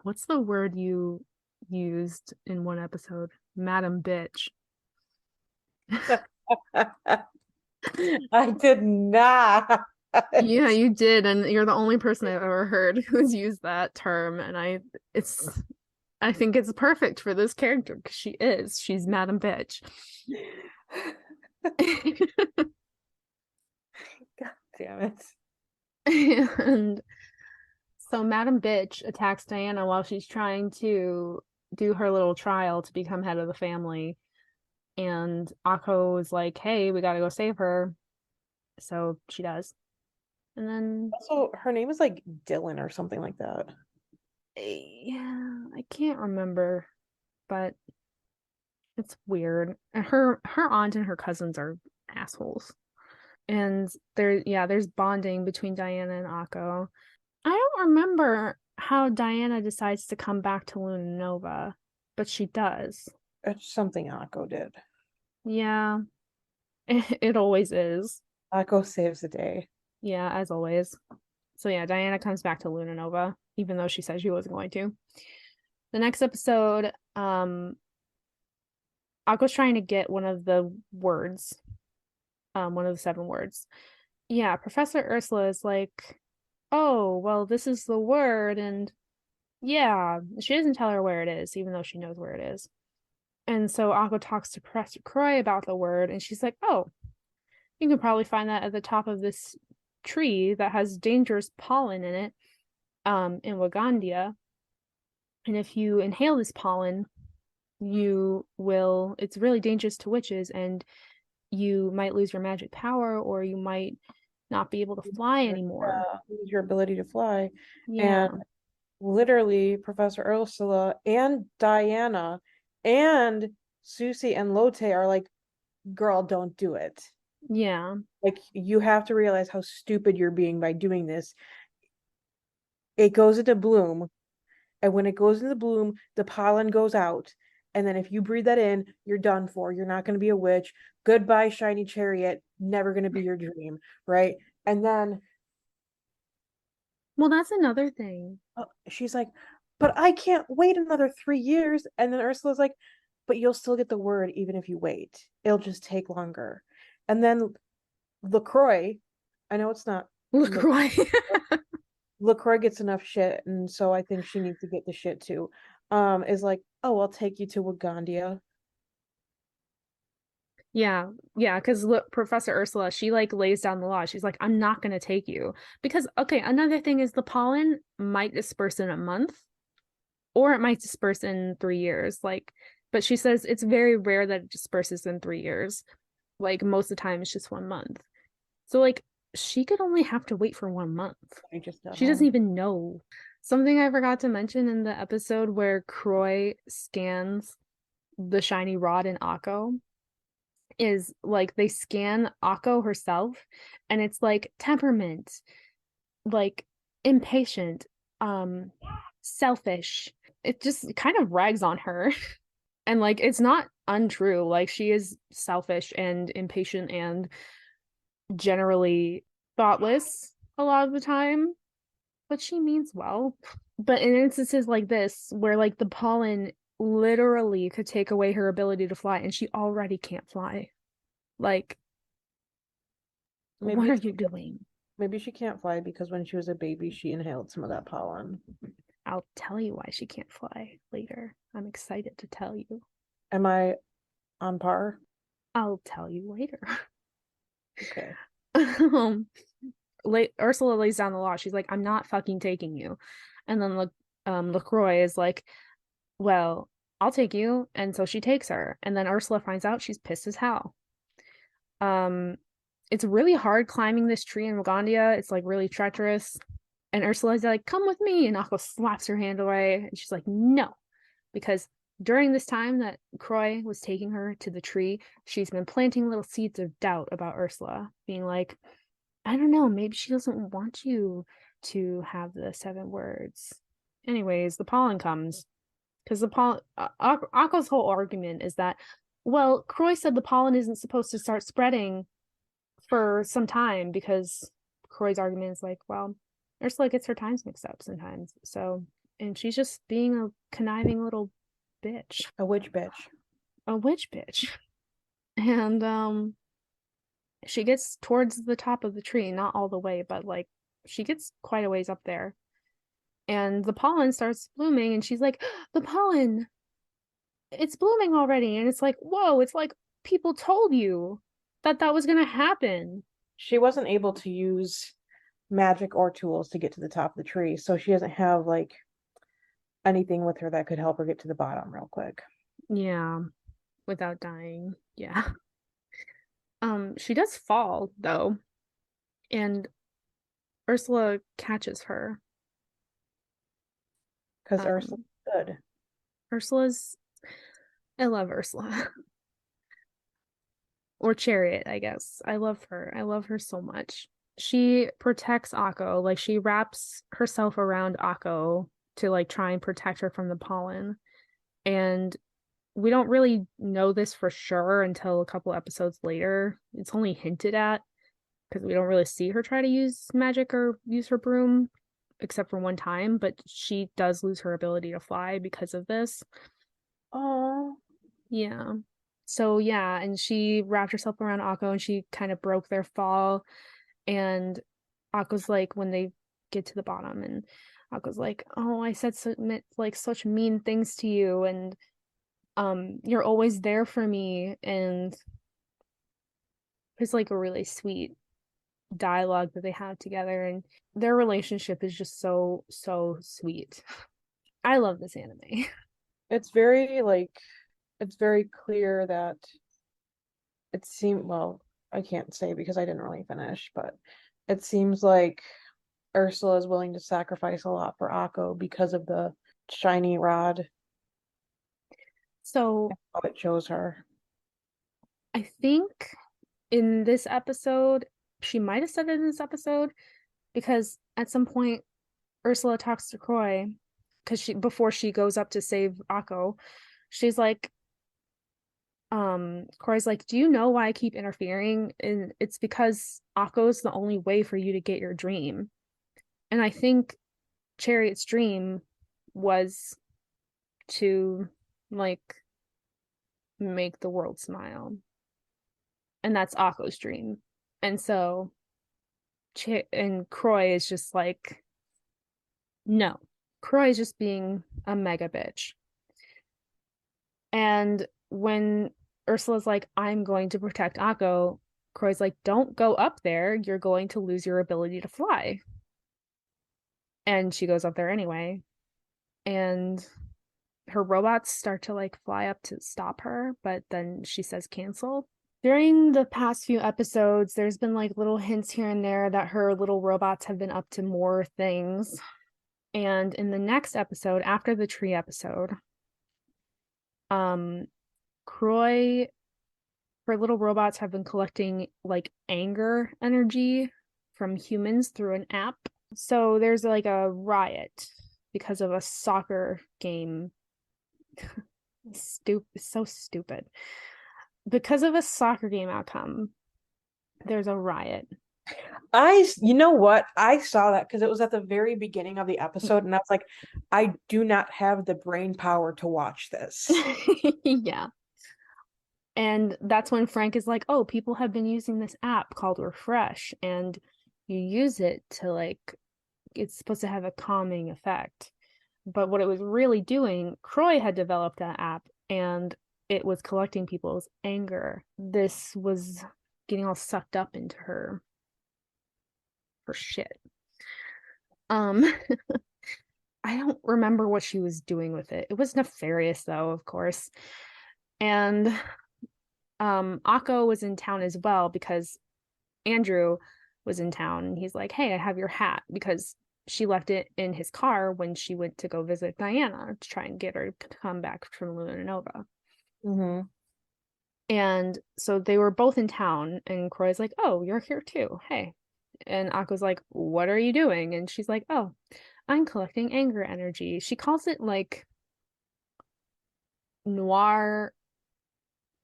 what's the word you used in one episode? Madam Bitch. I did not. Yeah, you did, and you're the only person I've ever heard who's used that term, and I think it's perfect for this character because she's Madam Bitch. God damn it. And so Madam Bitch attacks Diana while she's trying to do her little trial to become head of the family. And Akko is like, hey, we gotta go save her. So she does. And then Also, her name is like Dylan or something like that. yeah, I can't remember, but it's weird. And her aunt and her cousins are assholes. And there's bonding between Diana and Akko. I don't remember how Diana decides to come back to Luna Nova, but she does. It's something Akko did. Yeah, it always is. Akko saves the day. Yeah, as always. So yeah, Diana comes back to Luna Nova, even though she said she wasn't going to. The next episode, Akko's trying to get one of the words, one of the 7 words. Yeah, Professor Ursula is like, oh, well, this is the word, and yeah, she doesn't tell her where it is, even though she knows where it is. And so Akko talks to Professor Croix about the word, and she's like, oh, you can probably find that at the top of this tree that has dangerous pollen in it, in Wagandia. And if you inhale this pollen, it's really dangerous to witches, and you might lose your magic power, or you might not be able to fly anymore. Lose your ability to fly. And Yeah. literally, Professor Ursula and Diana and Susie and Lotte are like, girl, don't do it. Yeah. Like, you have to realize how stupid you're being by doing this. It goes into bloom, and when it goes into bloom, the pollen goes out. And then if you breathe that in, you're done for. You're not going to be a witch. Goodbye, shiny chariot. Never going to be your dream, right? And then Well, that's another thing. she's like, but I can't wait another 3 years. And then Ursula's like, but you'll still get the word even if you wait. It'll just take longer. And then Lacroix, I know it's not Lacroix. Lacroix gets enough shit, and so I think she needs to get the shit too. Is like, oh, I'll take you to Wagandia. Yeah, yeah, because look, Professor Ursula, she like lays down the law. She's like, I'm not gonna take you. Because okay, another thing is the pollen might disperse in a month, or it might disperse in 3 years. Like, but she says it's very rare that it disperses in 3 years. Like most of the time it's just 1 month. So like she could only have to wait for 1 month. I just got She doesn't home. even know. Something I forgot to mention in the episode where Croix scans the shiny rod in Akko is like they scan Akko herself, and it's like temperament, like impatient, selfish. It just kind of rags on her. And like it's not untrue. Like she is selfish and impatient and generally thoughtless a lot of the time, but she means well. But in instances like this, where like the pollen literally could take away her ability to fly, and she already can't fly. Like, Maybe what are it's you doing? maybe she can't fly because when she was a baby, she inhaled some of that pollen. I'll tell you why she can't fly later. I'm excited to tell you. Am I on par? I'll tell you later. Okay. um, Ursula lays down the law. She's like, I'm not fucking taking you. And then Lacroix is like, well, I'll take you. And so she takes her. And then Ursula finds out, she's pissed as hell. Um, it's really hard climbing this tree in Wagandia. It's like really treacherous. And Ursula's like, come with me. And Akko slaps her hand away. And she's like, no. Because during this time that Croix was taking her to the tree, she's been planting little seeds of doubt about Ursula, being like, I don't know, maybe she doesn't want you to have the 7 words. Anyways, the pollen comes because the pollen. Akko's whole argument is that, well, Croix said the pollen isn't supposed to start spreading for some time because Croix's argument is like, well, Ursula gets her times mixed up sometimes. So, and she's just being a conniving little bitch, A witch bitch. a witch bitch. And she gets towards the top of the tree, not all the way, but like she gets quite a ways up there. And the pollen starts blooming, and she's like, the pollen, it's blooming already. And it's like, whoa, it's like people told you that that was going to happen. She wasn't able to use magic or tools to get to the top of the tree, so she doesn't have like anything with her that could help her get to the bottom real quick. Yeah, without dying. Yeah. She does fall though, and Ursula catches her. Because Ursula's Um, good. Ursula's I love Ursula. Or Chariot, I guess. I love her. I love her so much. She protects Akko. Like she wraps herself around Akko to like try and protect her from the pollen. And we don't really know this for sure until a couple episodes later. It's only hinted at because we don't really see her try to use magic or use her broom except for one time, but she does lose her ability to fly because of this. Oh, Yeah. So yeah, and she wrapped herself around Akko and she kind of broke their fall. And Akko's like, when they get to the bottom, and Akko's like, "Oh, I said like such mean things to you, and you're always there for me." And it's like a really sweet dialogue that they have together, and their relationship is just so so sweet. I love this anime. it's very like it's very clear that it seemed well, I can't say because I didn't really finish, but it seems like Ursula is willing to sacrifice a lot for Akko because of the shiny rod, So how it shows her. I think in this episode, she might have said it in this episode because at some point Ursula talks to Croix because she before she goes up to save Akko, she's like, Croix's like, do you know why I keep interfering? And it's because Akko's the only way for you to get your dream. And I think Chariot's dream was to like make the world smile. And that's Akko's dream. And so and Croix is just like, no. Croix is just being a mega bitch. And when Ursula's like, I'm going to protect Akko, Croix's like, don't go up there. You're going to lose your ability to fly. And she goes up there anyway. And her robots start to like fly up to stop her, but then she says cancel. During the past few episodes, there's been like little hints here and there that her little robots have been up to more things. And in the next episode, after the tree episode, Croix, her little robots have been collecting like anger energy from humans through an app. So there's like a riot because of a soccer game. So stupid. Because of a soccer game outcome, there's a riot. You know what? I saw that because it was at the very beginning of the episode, and I was like, I do not have the brain power to watch this. Yeah. And that's when Frank is like, oh, people have been using this app called Refresh, and you use it to like, it's supposed to have a calming effect. But what it was really doing, Croix had developed that app and it was collecting people's anger. This was getting all sucked up into her shit. Um, I don't remember what she was doing with it. It was nefarious though, of course. And Akko was in town as well because Andrew was in town and he's like, hey, I have your hat because she left it in his car when she went to go visit Diana to try and get her to come back from Luna Nova. Mm-hmm. And so they were both in town, and Croy's like, oh, you're here too. Hey. And Akko's like, what are you doing? And she's like, oh, I'm collecting anger energy. She calls it like noir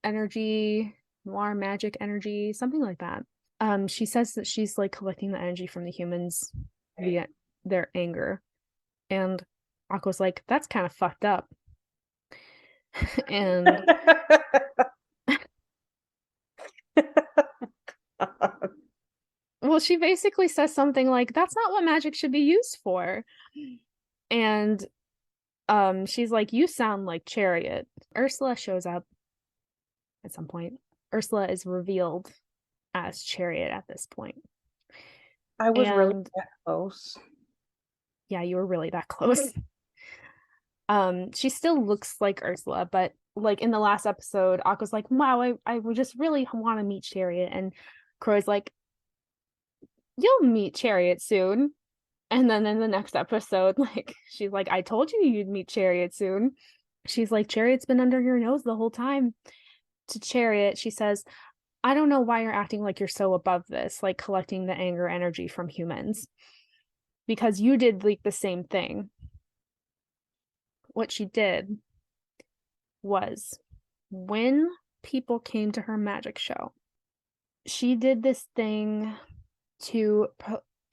energy, noir magic energy, something like that. She says that she's like collecting the energy from the humans via their anger. And Akko's like, that's kind of fucked up. And well, she basically says something like, that's not what magic should be used for. And she's like, you sound like Chariot. Ursula shows up at some point. Ursula is revealed as Chariot at this point. I was really And that close. yeah, you were really that close. She still looks like Ursula, but like in the last episode, Akko's like, wow, I would just really want to meet Chariot. And Croy's like, you'll meet Chariot soon. And then in the next episode, like, she's like, I told you you'd meet Chariot soon. She's like, Chariot's been under your nose the whole time. To Chariot, she says, I don't know why you're acting like you're so above this, like collecting the anger energy from humans, because you did like the same thing. What she did was when people came to her magic show, she did this thing to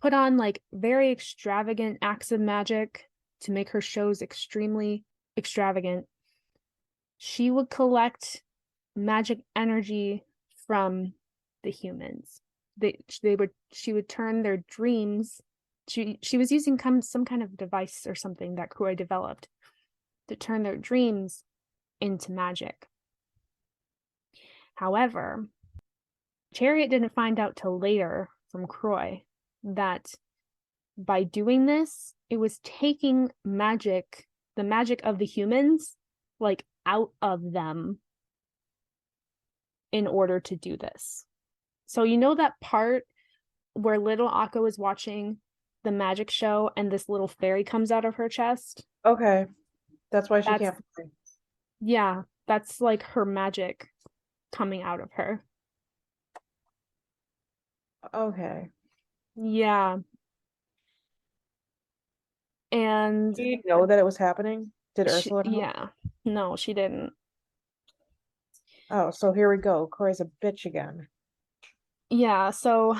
put on like very extravagant acts of magic to make her shows extremely extravagant. She would collect magic energy from the humans. She would turn their dreams. She was using some kind of device or something that Croix developed to turn their dreams into magic. However, Chariot didn't find out till later from Croix that by doing this, it was taking magic, the magic of the humans, like out of them in order to do this. So you know that part where little Akko is watching the magic show and this little fairy comes out of her chest? Okay, that's why she That's can't fly. yeah, that's like her magic coming out of her. Okay. Yeah. And Did you know that it was happening? Did Ursula know? yeah. No, she didn't. Oh, so here we go. Corey's a bitch again. Yeah, so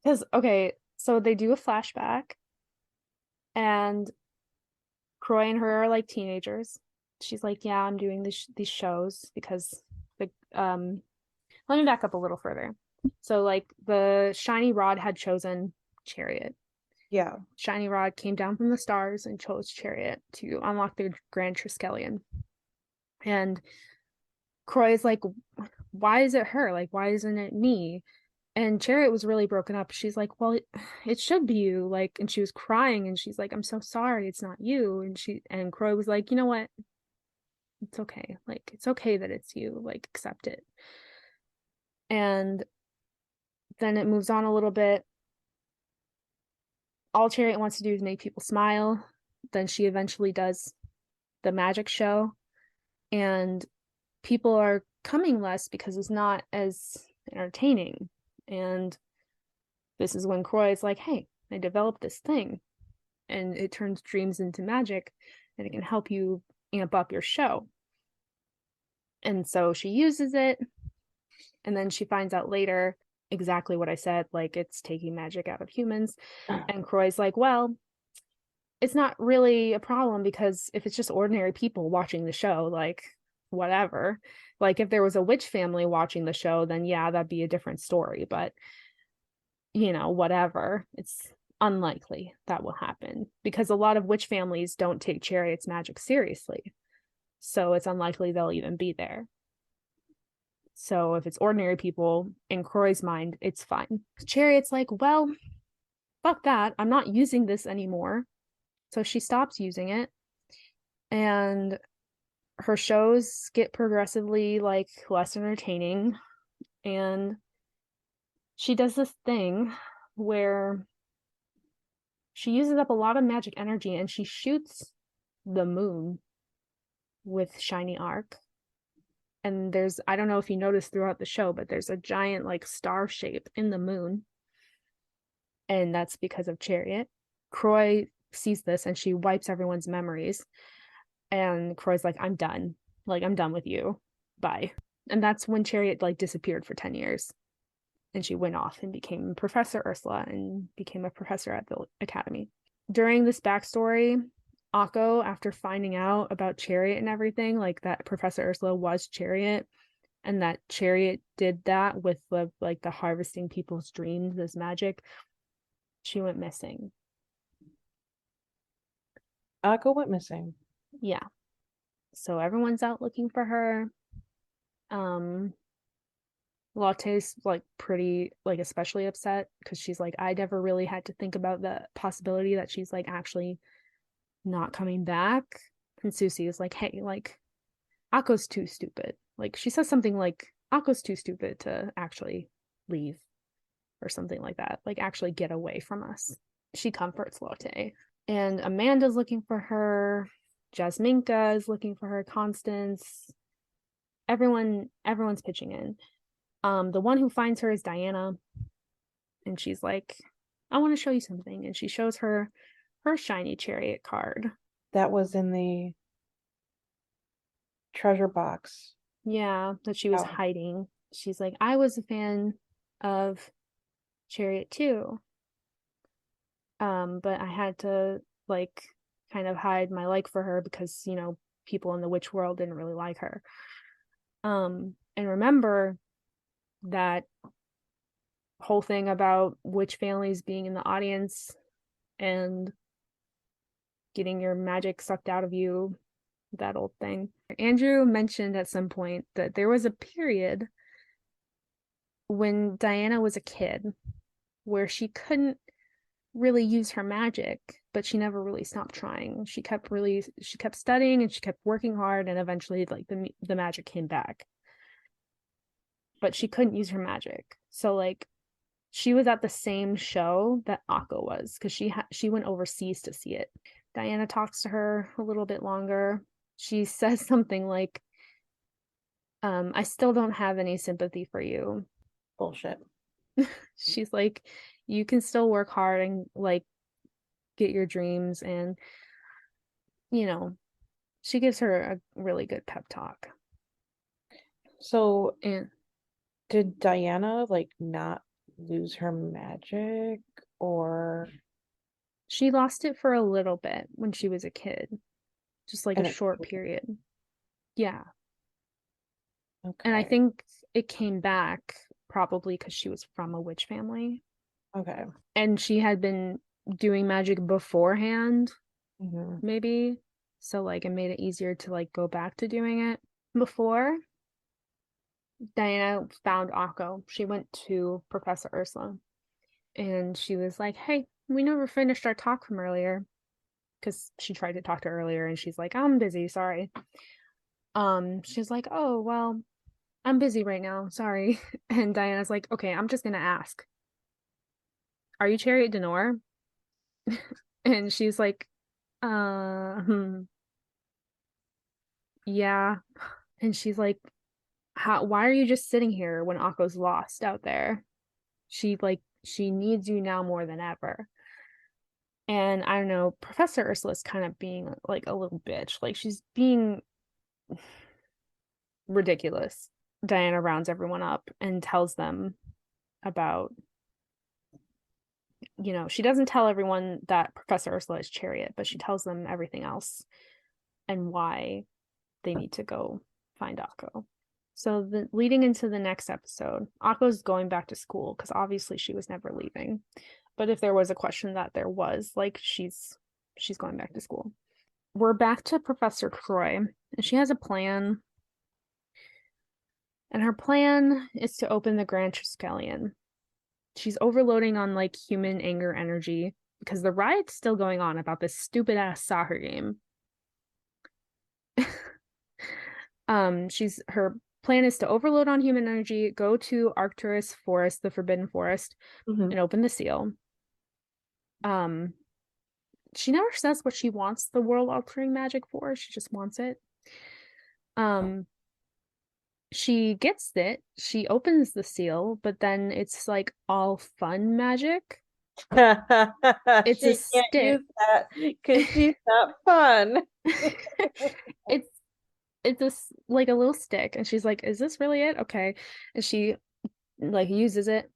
because okay, so they do a flashback and Croy and her are like teenagers. She's like, "Yeah, I'm doing these shows because the let me back up a little further. So like the shiny rod had chosen Chariot. Yeah. Shiny rod came down from the stars and chose Chariot to unlock the Grand Triskelion. And Croy is like, why is it her? Like, why isn't it me? And Chariot was really broken up. She's like, well, it should be you. Like, and she was crying and she's like, I'm so sorry, it's not you. And Croy was like, you know what? It's okay. Like, it's okay that it's you. Like, accept it. And then it moves on a little bit. All Chariot wants to do is make people smile. Then she eventually does the magic show. And people are coming less because it's not as entertaining. And this is when Croy is like, hey, I developed this thing and it turns dreams into magic and it can help you amp up your show. And so she uses it And then she finds out later exactly what I said, like it's taking magic out of humans. And Croix's like, well, it's not really a problem because if it's just ordinary people watching the show, like whatever. Like if there was a witch family watching the show, then yeah, that'd be a different story. But whatever. It's unlikely that will happen because a lot of witch families don't take Chariot's magic seriously. So it's unlikely they'll even be there. So if it's ordinary people, in Croix's mind, it's fine. Chariot's like, well, fuck that. I'm not using this anymore. So she stops using it. And her shows get progressively like less entertaining. And she does this thing where she uses up a lot of magic energy and she shoots the moon with shiny arc. And I don't know if you noticed throughout the show, but there's a giant like star shape in the moon. And that's because of Chariot. Croix sees this and she wipes everyone's memories. And Croix's like, I'm done. Like, I'm done with you. Bye. And that's when Chariot like disappeared for 10 years. And she went off and became Professor Ursula and became a professor at the academy. During this backstory, Akko, after finding out about Chariot and everything, like that Professor Ursula was Chariot, and that Chariot did that with the harvesting people's dreams as magic, she went missing. Akko went missing. Yeah. So everyone's out looking for her. Latte's like pretty like especially upset because she's like, I never really had to think about the possibility that she's like actually not coming back. And Susie is like, hey, like Akko's too stupid. Like she says something like Akko's too stupid to actually leave or something like that. Like actually get away from us. She comforts Latte. And Amanda's looking for her. Jasminka is looking for her. Constance. Everyone's pitching in. The one who finds her is Diana. And she's like, I want to show you something. And she shows her shiny Chariot card. That was in the treasure box. Yeah, that she was hiding. She's like, I was a fan of Chariot too. But I had to like kind of hide my like for her because, people in the witch world didn't really like her. And remember that whole thing about witch families being in the audience and getting your magic sucked out of you, that old thing. Andrew mentioned at some point that there was a period when Diana was a kid where she couldn't really use her magic, but she never really stopped trying. She kept studying and she kept working hard, and eventually like the magic came back. But she couldn't use her magic. So like she was at the same show that Akko was because she went overseas to see it. Diana talks to her a little bit longer. She says something like, I still don't have any sympathy for you. Bullshit. She's like, you can still work hard and like get your dreams, and she gives her a really good pep talk. So And did Diana like not lose her magic, or she lost it for a little bit when she was a kid, just like a short period. Yeah. Okay. And I think it came back probably because she was from a witch family. Okay. And she had been doing magic beforehand, maybe. So like it made it easier to like go back to doing it. Before Diana found Akko, she went to Professor Ursula and she was like, hey, we never finished our talk from earlier. Because she tried to talk to her earlier and she's like, I'm busy, sorry. She's like, oh, well, I'm busy right now, sorry. And Diana's like, okay, I'm just gonna ask, are you Chariot Denor? And she's like, yeah. And she's like, why are you just sitting here when Akko's lost out there? She needs you now more than ever. And I don't know, Professor Ursula's kind of being like a little bitch. Like she's being ridiculous. Diana rounds everyone up and tells them about, she doesn't tell everyone that Professor Ursula is Chariot, but she tells them everything else and why they need to go find Akko. So leading into the next episode, Akko's going back to school because obviously she was never leaving. But if there was a question that there was, like, she's going back to school. We're back to Professor Croix, and she has a plan. And her plan is to open the Grand Triskelion. She's overloading on like human anger energy because the riot's still going on about this stupid ass soccer game. Her plan is to overload on human energy, go to Arcturus Forest, the Forbidden Forest, and open the seal. She never says what she wants the world altering magic for. She just wants it. She gets it. She opens the seal, but then it's like all fun magic. It's She a can't stick. use that because she's not fun. it's like a little stick, and she's like, "Is this really it?" Okay, and she like uses it,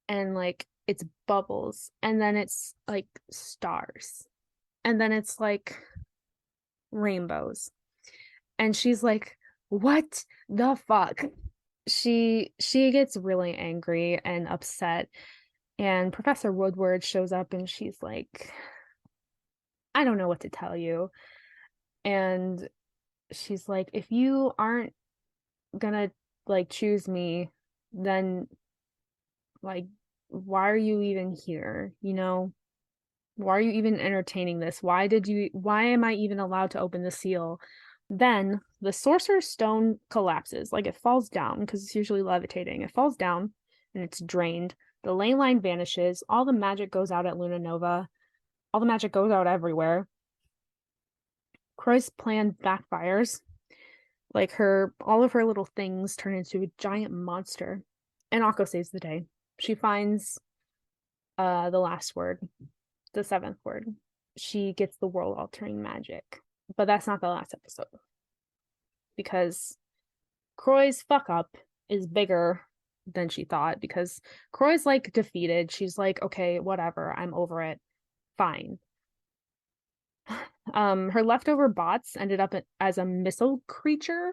and like it's bubbles, and then it's like stars, and then it's like rainbows, and she's like, "What the fuck?" She gets really angry and upset, and Professor Woodward shows up, and she's like, "I don't know what to tell you," and she's like, "If you aren't gonna like choose me, then like why are you even here? Why are you even entertaining this? Why am I even allowed to open the seal?" Then the sorcerer's stone collapses, like it falls down because it's usually levitating. It falls down and it's drained. The ley line vanishes. All the magic goes out at Luna Nova. All the magic goes out everywhere. Croix's plan backfires. Like all of her little things turn into a giant monster. And Akko saves the day. She finds the last word, the seventh word. She gets the world altering magic. But that's not the last episode. Because Croix's fuck up is bigger than she thought, because Croix's like defeated. She's like, okay, whatever, I'm over it. Fine. Her leftover bots ended up as a missile creature.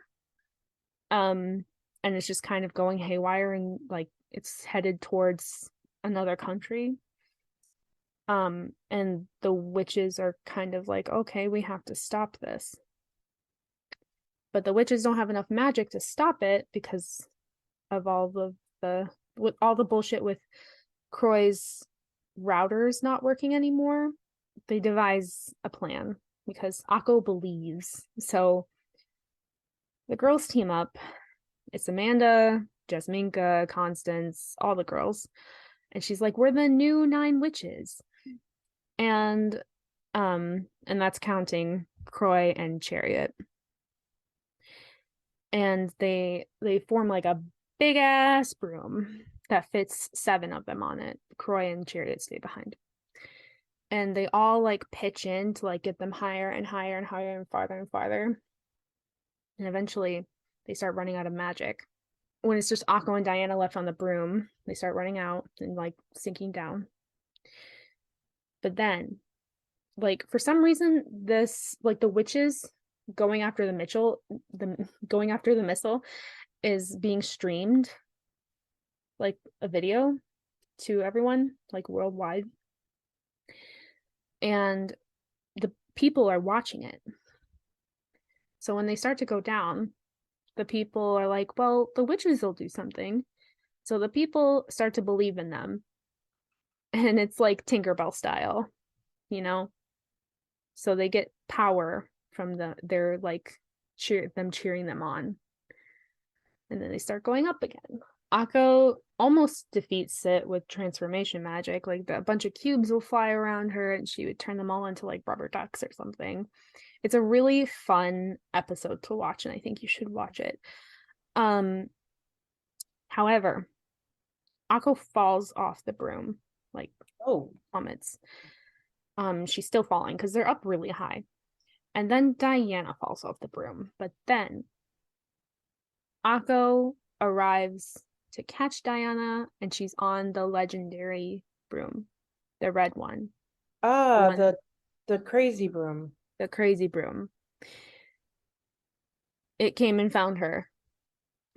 And it's just kind of going haywire, and like it's headed towards another country. And the witches are kind of like, okay, we have to stop this. But the witches don't have enough magic to stop it because of all with all the bullshit with Croix's routers not working anymore. They devise a plan because Akko believes. So the girls team up. It's Amanda, Jasminka, Constance, all the girls. And she's like, we're the new 9 witches. And that's counting Croix and Chariot. And they form like a big ass broom that fits 7 of them on it. Croix and Chariot stay behind. And they all like pitch in to like get them higher and higher and higher and farther and farther. And eventually they start running out of magic. When it's just Akko and Diana left on the broom, they start running out and like sinking down. But then, like, for some reason, this like the witches going after the missile is being streamed like a video to everyone, like worldwide. And the people are watching it. So when they start to go down, the people are like, well, the witches will do something. So the people start to believe in them. And it's like Tinkerbell style, you know? So they get power from their like them cheering them on. And then they start going up again. Akko almost defeats it with transformation magic. Like a bunch of cubes will fly around her and she would turn them all into like rubber ducks or something. It's a really fun episode to watch, and I think you should watch it. However, Akko falls off the broom, like plummets. She's still falling because they're up really high. And then Diana falls off the broom. But then Akko arrives to catch Diana, and she's on the legendary broom, the red one. Ah, One, the crazy broom. the crazy broom. It came and found her,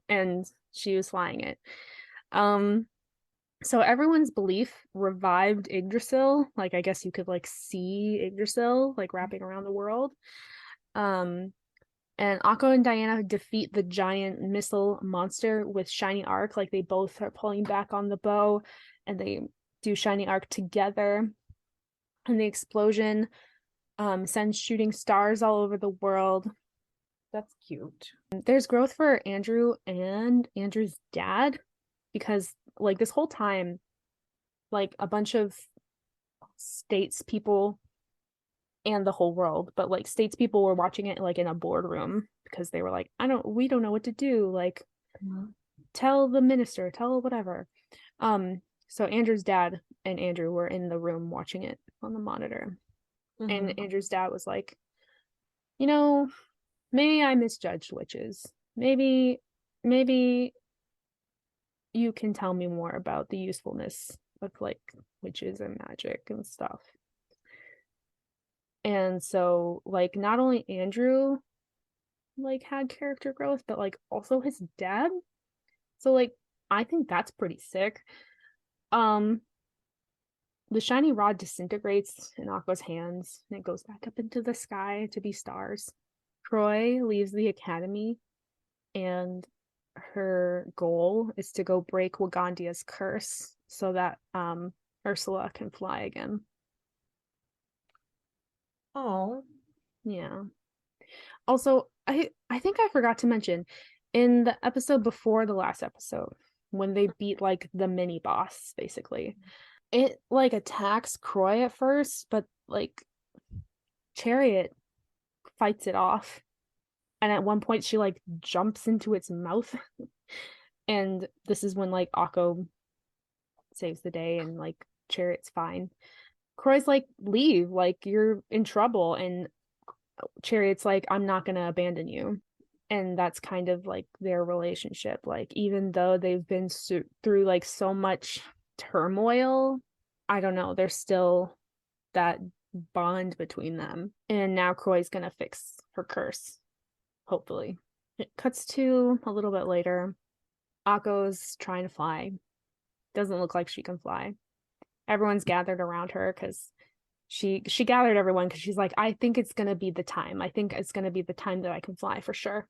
and she was flying it. Um, so everyone's belief revived Yggdrasil. Like, I guess you could like see Yggdrasil like wrapping around the world. Um, and Akko and Diana defeat the giant missile monster with Shiny Arc. Like, they both are pulling back on the bow, and they do Shiny Arc together. And the explosion sends shooting stars all over the world. That's cute. There's growth for Andrew and Andrew's dad, because like this whole time, like a bunch of statespeople and the whole world, but like statespeople were watching it like in a boardroom because they were like, we don't know what to do. Like, tell the minister, tell whatever. So Andrew's dad and Andrew were in the room watching it on the monitor. And Andrew's dad was like, maybe I misjudged witches. Maybe you can tell me more about the usefulness of like witches and magic and stuff. And so like not only Andrew like had character growth, but like also his dad. So like I think that's pretty sick. The shiny rod disintegrates in Akko's hands and it goes back up into the sky to be stars. Croix leaves the academy, and her goal is to go break Wagandia's curse so that Ursula can fly again. Oh. Yeah. Also, I think I forgot to mention in the episode before the last episode, when they beat like the mini boss, basically, it like attacks Croix at first, but like Chariot fights it off. And at one point she like jumps into its mouth. And this is when like Akko saves the day and like Chariot's fine. Croix's like, leave, like you're in trouble. And Chariot's like, I'm not gonna abandon you. And that's kind of like their relationship. Like, even though they've been through like so much turmoil, I don't know, there's still that bond between them. And now Croix's gonna fix her curse, hopefully. It cuts to a little bit later. Akko's trying to fly. Doesn't look like she can fly. Everyone's gathered around her because she gathered everyone because she's like, I think it's gonna be the time. I think it's gonna be the time that I can fly for sure.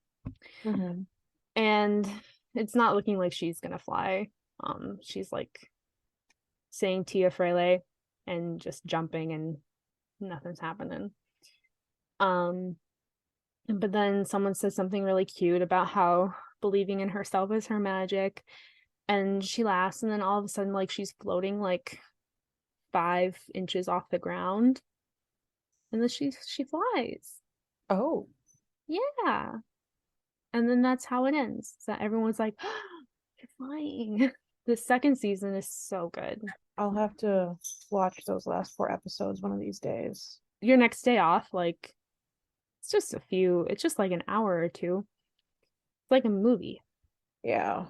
And it's not looking like she's gonna fly. She's like saying Tia Frele and just jumping and nothing's happening. But then someone says something really cute about how believing in herself is her magic, and she laughs, and then all of a sudden like she's floating like 5 inches off the ground, and then she flies. Oh. Yeah. And then that's how it ends. So everyone's like, oh, you're flying. The second season is so good. I'll have to watch those last 4 episodes one of these days. Your next day off, like it's just like an hour or two. It's like a movie. Yeah.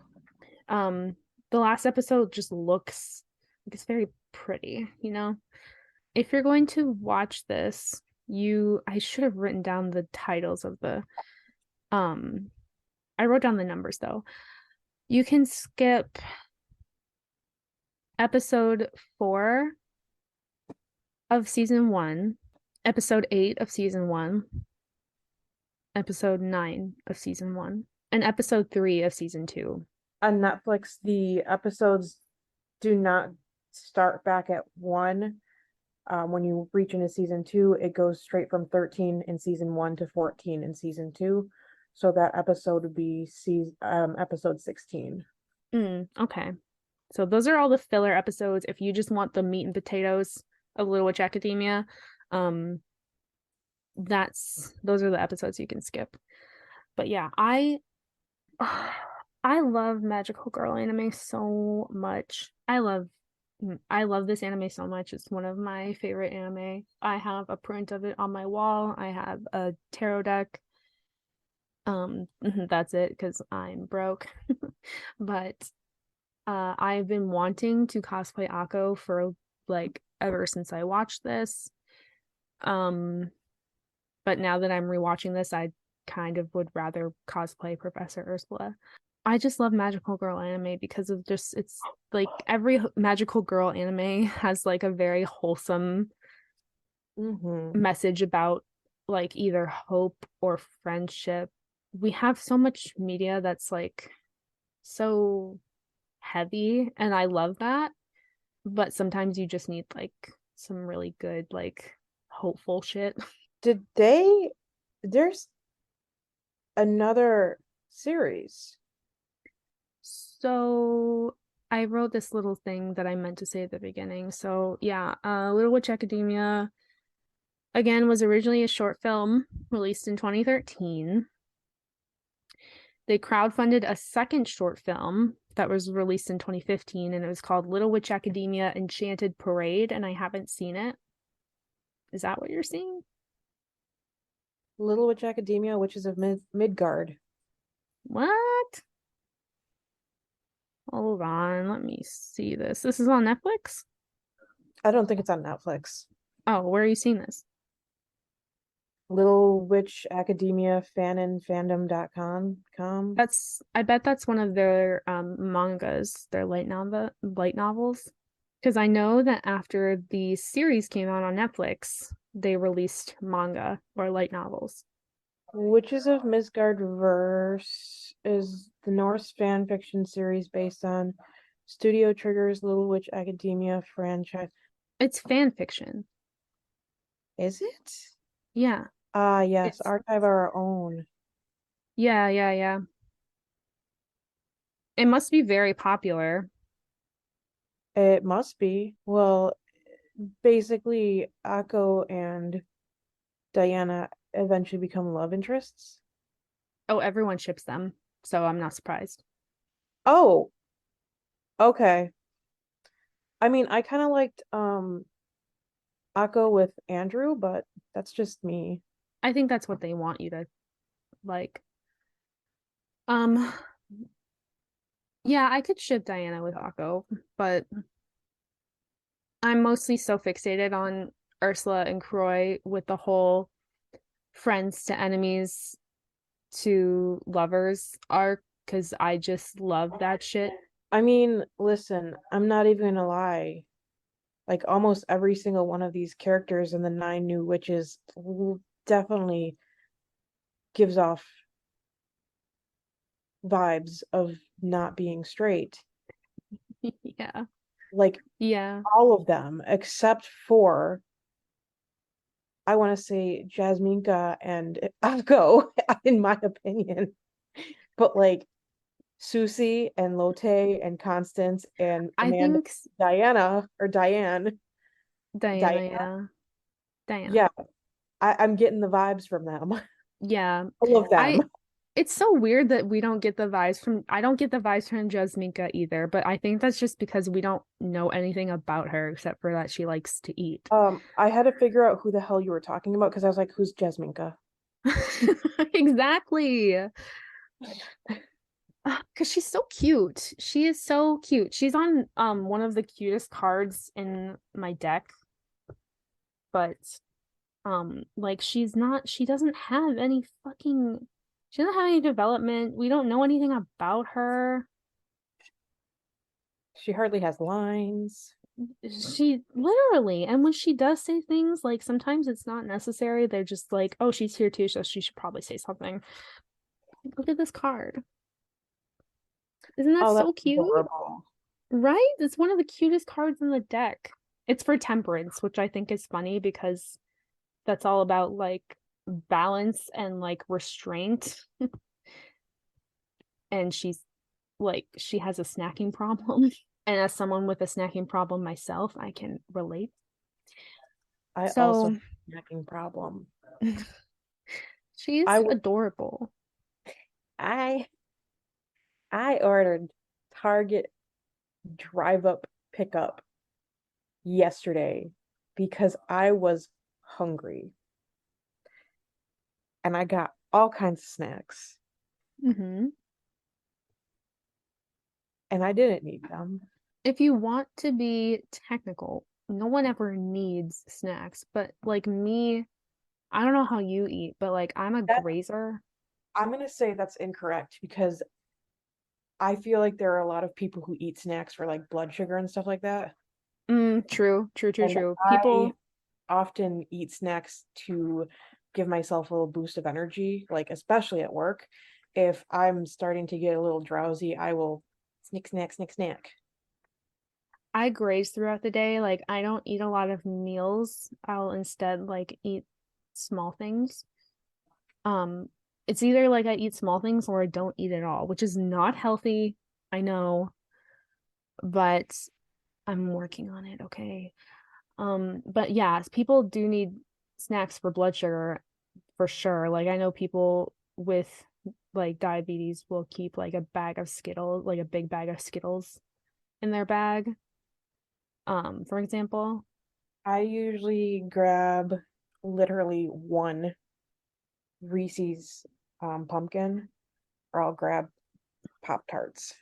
The last episode just looks like it's very pretty, you know? If you're going to watch this, I should have written down the titles of the I wrote down the numbers though. You can skip episode 4 of season 1, episode 8 of season 1, episode 9 of season 1, and episode 3 of season 2. On Netflix, the episodes do not start back at 1. When you reach into season 2, it goes straight from 13 in season 1 to 14 in season 2. So that episode would be episode 16. Okay. So those are all the filler episodes. If you just want the meat and potatoes of Little Witch Academia, those are the episodes you can skip. But yeah, I love magical girl anime so much. I love this anime so much. It's one of my favorite anime. I have a print of it on my wall. I have a tarot deck. That's it because I'm broke. But I've been wanting to cosplay Akko for like ever since I watched this. Um, but now that I'm rewatching this, I kind of would rather cosplay Professor Ursula. I just love magical girl anime because of just it's like every magical girl anime has like a very wholesome Mm-hmm. message about like either hope or friendship. We have so much media that's like so heavy, and I love that, but sometimes you just need like some really good like hopeful shit. There's another series. So I wrote this little thing that I meant to say at the beginning. So yeah, Little Witch Academia again was originally a short film released in 2013. They crowdfunded a second short film that was released in 2015, and it was called Little Witch Academia Enchanted Parade, and I haven't seen it. Is that what you're seeing? Little Witch Academia, Witches of Midgard. What? Hold on, let me see this. This is on Netflix? I don't think it's on Netflix. Oh, where are you seeing this? Little Witch Academia fandom.com. I bet that's one of their mangas, their light novels. Because I know that after the series came out on Netflix, they released manga or light novels. Witches of Midgard Verse is the Norse fan fiction series based on Studio Trigger's Little Witch Academia franchise. It's fan fiction. Is it? Yeah. Ah, yes, It's Archive Our Own. yeah. It must be very popular. It must be. Well, basically, Akko and Diana eventually become love interests. Oh, everyone ships them, so I'm not surprised. Oh, okay. I mean, I kind of liked Akko with Andrew, but that's just me. I think that's what they want you to like. Um, yeah, I could ship Diana with Akko, but I'm mostly so fixated on Ursula and Croix with the whole friends to enemies to lovers arc because I just love that shit. I mean, listen, I'm not even gonna lie. Like almost every single one of these characters in the Nine New Witches definitely gives off vibes of not being straight. Yeah. Like Yeah. all of them, except for I want to say Jasminka and Akko, in my opinion. But like Susie and Lotte and Constance and I Amanda, think Diana or Diane, Diana, Diana. yeah. Diana. Yeah, I'm getting the vibes from them. Yeah. All of them. I it's so weird that we don't get the vibes from I don't get the vibes from Jasminka either, but I think that's just because we don't know anything about her except for that she likes to eat. I had to figure out who the hell you were talking about because I was like, who's Jasminka? Exactly. Because she's so cute. She is so cute. She's on one of the cutest cards in my deck, but like she doesn't have any fucking she doesn't have any development. We don't know anything about her. She hardly has lines. She literally, and when she does say things, like sometimes it's not necessary. They're just like, oh, she's here too, so she should probably say something. Look at this card. Isn't that Oh, that's so cute? adorable. Right? It's one of the cutest cards in the deck. It's for temperance, which I think is funny because that's all about like balance and like restraint. And she's like, she has a snacking problem. And as someone with a snacking problem myself, I can relate. I also So have a snacking problem. she's I w- adorable. I I ordered Target drive up pickup yesterday because I was hungry and I got all kinds of snacks. Mm-hmm. and I didn't need them. If you want to be technical, no one ever needs snacks. But like me, I don't know how you eat, but like I'm a That grazer. I'm gonna say that's incorrect because I feel like there are a lot of people who eat snacks for like blood sugar and stuff like that. True, true, true, And true. I People, often eat snacks to give myself a little boost of energy, like especially at work. If I'm starting to get a little drowsy, I will snick, snack, snick, snack. I graze throughout the day. Like I don't eat a lot of meals. I'll instead like eat small things. Um, it's either like I eat small things or I don't eat at all, which is not healthy. I know, but I'm working on it, okay? But yeah, people do need snacks for blood sugar for sure. Like I know people with like diabetes will keep like a bag of Skittles, like a big bag of Skittles in their bag. For example. I usually grab literally one Reese's pumpkin, or I'll grab Pop Tarts.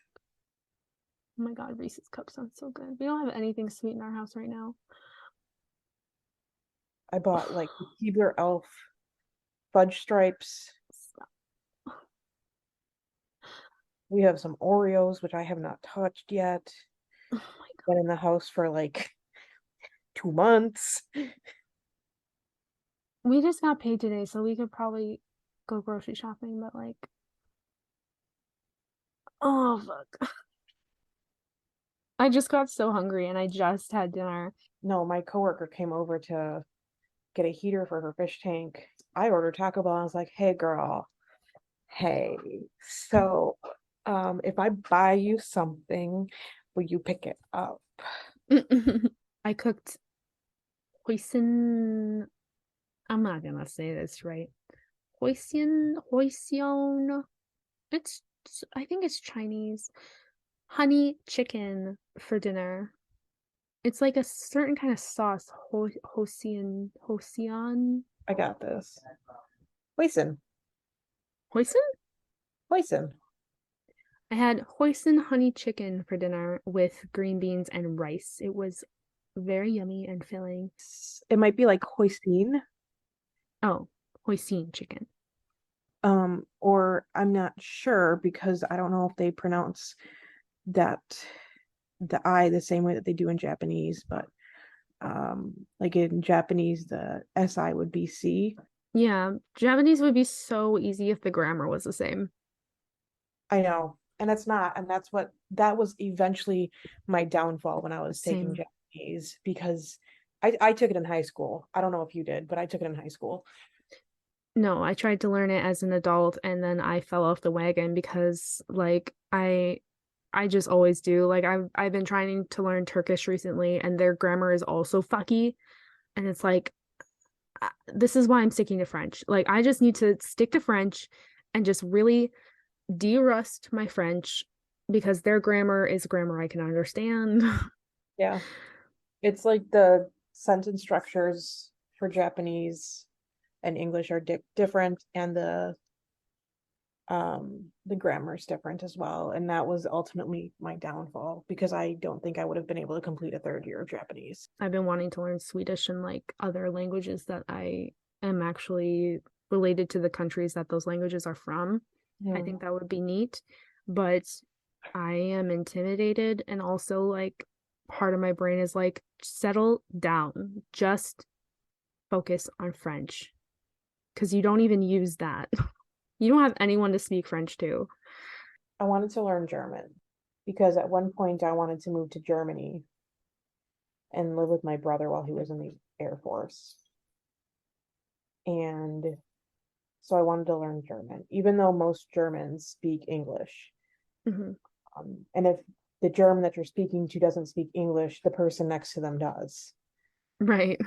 Oh my God, Reese's cups sound so good. We don't have anything sweet in our house right now. I bought like Keebler Elf fudge stripes. Stop. We have some Oreos, which I have not touched yet. Oh my God. Been in the house for like 2 months. We just got paid today, so we could probably go grocery shopping, but like, oh fuck. I just got so hungry and I just had dinner. No, my coworker came over to get a heater for her fish tank. I ordered Taco Bell and I was like, hey girl, hey, so if I buy you something, will you pick it up? I cooked hoisin. I'm not gonna say this right. Hoisin. It's I think it's Chinese. Honey chicken for dinner. It's like a certain kind of sauce. Hosian. I got this. Hoisin. Hoisin? Hoisin. I had hoisin honey chicken for dinner with green beans and rice. It was very yummy and filling. It might be like hoisin. Oh, hoisin chicken. Or I'm not sure because I don't know if they pronounce that the I the same way that they do in Japanese, but like in Japanese the SI would be C. Yeah, Japanese would be so easy if the grammar was the same. I know, and it's not, and that was eventually my downfall when I was taking Same. Japanese because I took it in high school. I don't know if you did, but I took it in high school. No, I tried to learn it as an adult and then I fell off the wagon because like I just always do. Like I've been trying to learn Turkish recently and their grammar is also fucky and it's like this is why I'm sticking to French. Like I just need to stick to French and just really de-rust my French because their grammar is grammar I can understand. Yeah. It's like the sentence structures for Japanese and English are different, and the grammar is different as well. And that was ultimately my downfall because I don't think I would have been able to complete a third year of Japanese. I've been wanting to learn Swedish and like other languages that I am actually related to the countries that those languages are from. I Hmm. think that would be neat, but I am intimidated and also like part of my brain is like settle down. Just focus on French because you don't even use that. You don't have anyone to speak French to. I wanted to learn German because at one point I wanted to move to Germany and live with my brother while he was in the Air Force. And so I wanted to learn German, even though most Germans speak English. Mhm. And if the German that you're speaking to doesn't speak English, the person next to them does. Right.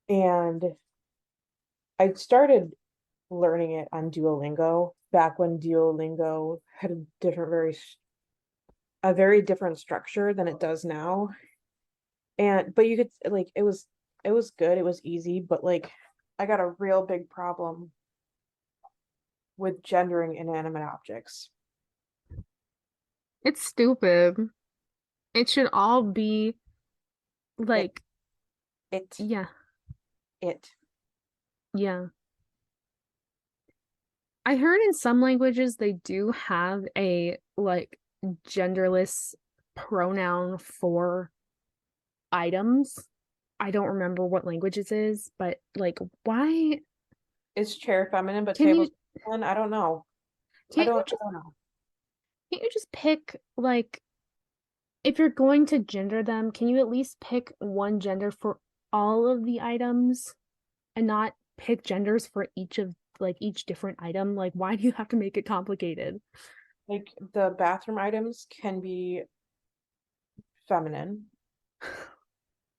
And I started learning it on Duolingo back when Duolingo had a very different structure than it does now. And but you could like it was good, it was easy, but like I got a real big problem with gendering inanimate objects. It's stupid. It should all be like, It, yeah, it. yeah. I heard in some languages they do have a like genderless pronoun for items. I don't remember what language it is, but like, why Is chair feminine but can you tables masculine? I don't know. I can't you don't I just don't know. can't you just pick like if you're going to gender them, can you at least pick one gender for all of the items and not pick genders for each of like each different item? Like, why do you have to make it complicated? Like the bathroom items can be feminine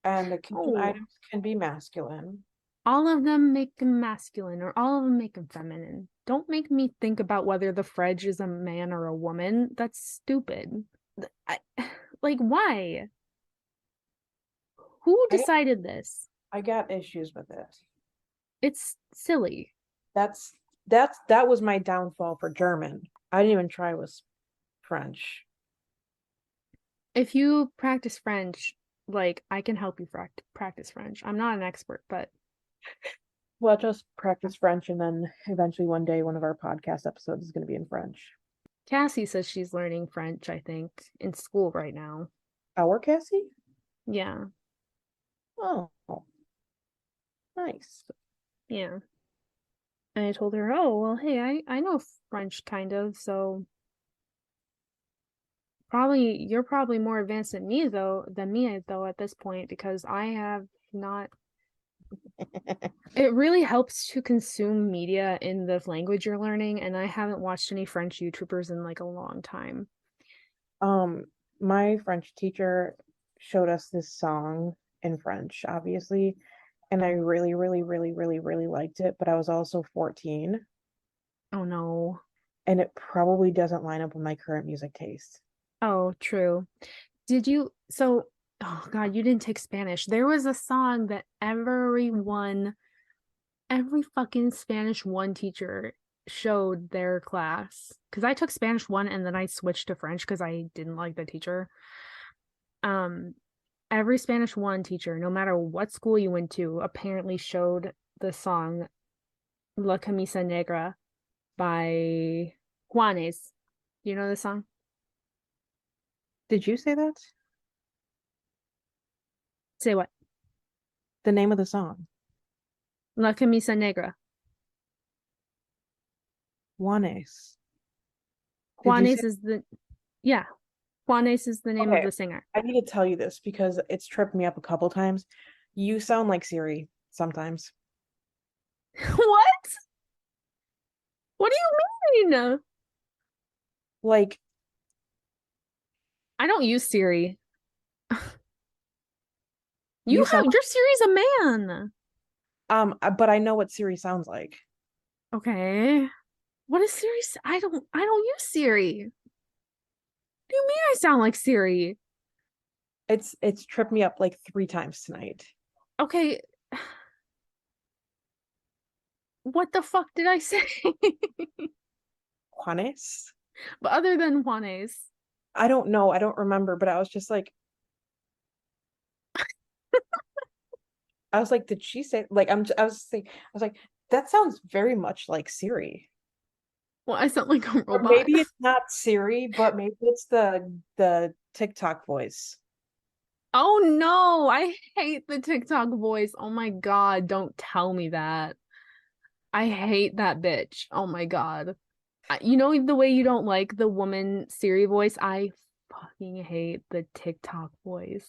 and the kitchen Oh, items can be masculine. all of them make them masculine or all of them make them feminine. Don't make me think about whether the fridge is a man or a woman. That's stupid. I, like, why? Who I decided this? I got issues with it. It's silly. That's that was my downfall for German. I didn't even try with French. If you practice French, like, I can help you practice French. I'm not an expert, but Well, just practice French and then eventually one day one of our podcast episodes is going to be in French. Cassie says she's learning French, I think, in school right now. Our Cassie? Yeah, Oh, nice. yeah. And I told her, oh, well, hey, I know French kind of, so probably you're probably more advanced than me though at this point because I have not. It really helps to consume media in the language you're learning, and I haven't watched any French YouTubers in like a long time. Um, my French teacher showed us this song in French, obviously, and I really, really, really, really, really liked it, but I was also 14, Oh no. and it probably doesn't line up with my current music taste. Oh, true. Did you so oh God, you didn't take Spanish. There was a song that every fucking Spanish 1 teacher showed their class. Because I took Spanish 1 and then I switched to French because I didn't like the teacher. Um, every Spanish 1 teacher, no matter what school you went to, apparently showed the song La Camisa Negra by Juanes. Do you know the song? Did you say that? Say what? The name of the song? La Camisa Negra. Juanes. Did you say? Juanes is the yeah, Juanes is the name of Okay, the singer. I need to tell you this because it's tripped me up a couple times. You sound like Siri sometimes. What? What do you mean? Like, I don't use Siri. you sound Your Siri's a man. but I know what Siri sounds like. Okay. What is Siri? I don't use Siri. What do you mean I sound like Siri? It's tripped me up like 3 times tonight. Okay. What the fuck did I say? Juanes? But other than Juanes. I don't know. I don't remember, but I was just like, I was like, did she say like I was like, that sounds very much like Siri. Well, I sound like a Or robot. maybe it's not Siri, but maybe it's the TikTok voice. Oh no, I hate the TikTok voice. Oh my God, don't tell me that. I hate that bitch. Oh my God. You know the way you don't like the woman Siri voice? I fucking hate the TikTok voice.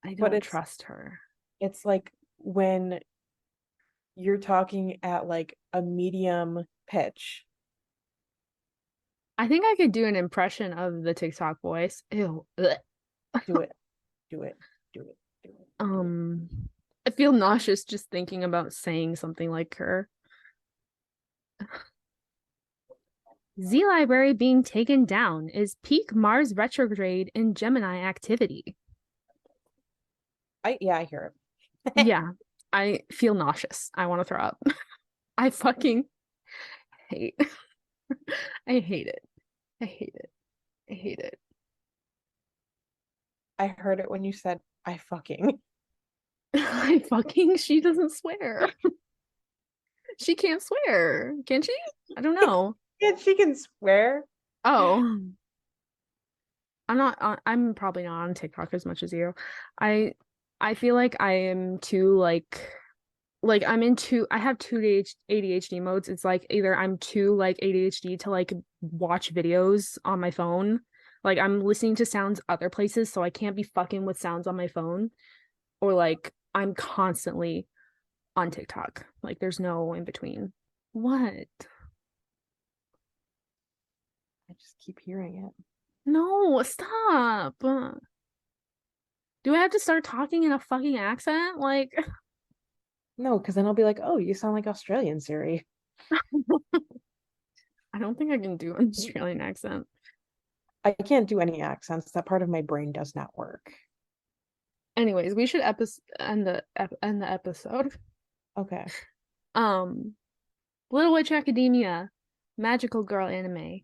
I But don't trust her. it's like when you're talking at like a medium pitch. I think I could do an impression of the TikTok voice. Ew. Ugh. Do it, do it, do it, do it, do it. Um, I feel nauseous just thinking about saying something like her. Z Library being taken down is peak Mars retrograde in Gemini activity. I hear it. Yeah, I feel nauseous. I want to throw up. I fucking hate. I hate it. I hate it. I hate it. I heard it when you said I fucking. I fucking, she doesn't swear. She can't swear, can she? I don't know. Yeah, she can swear. Oh, I'm probably not on TikTok as much as you. I I feel like I am too like I'm into I have two ADHD modes. It's like either I'm too like ADHD to like watch videos on my phone. Like I'm listening to sounds other places, so I can't be fucking with sounds on my phone. Or like I'm constantly on TikTok. Like there's no in between. What? I just keep hearing it. No, stop. Do I have to start talking in a fucking accent? Like No, because then I'll be like, oh, you sound like Australian, Siri. I don't think I can do an Australian accent. I can't do any accents. That part of my brain does not work. Anyways, we should end the episode. Okay. Um, Little Witch Academia, magical girl anime.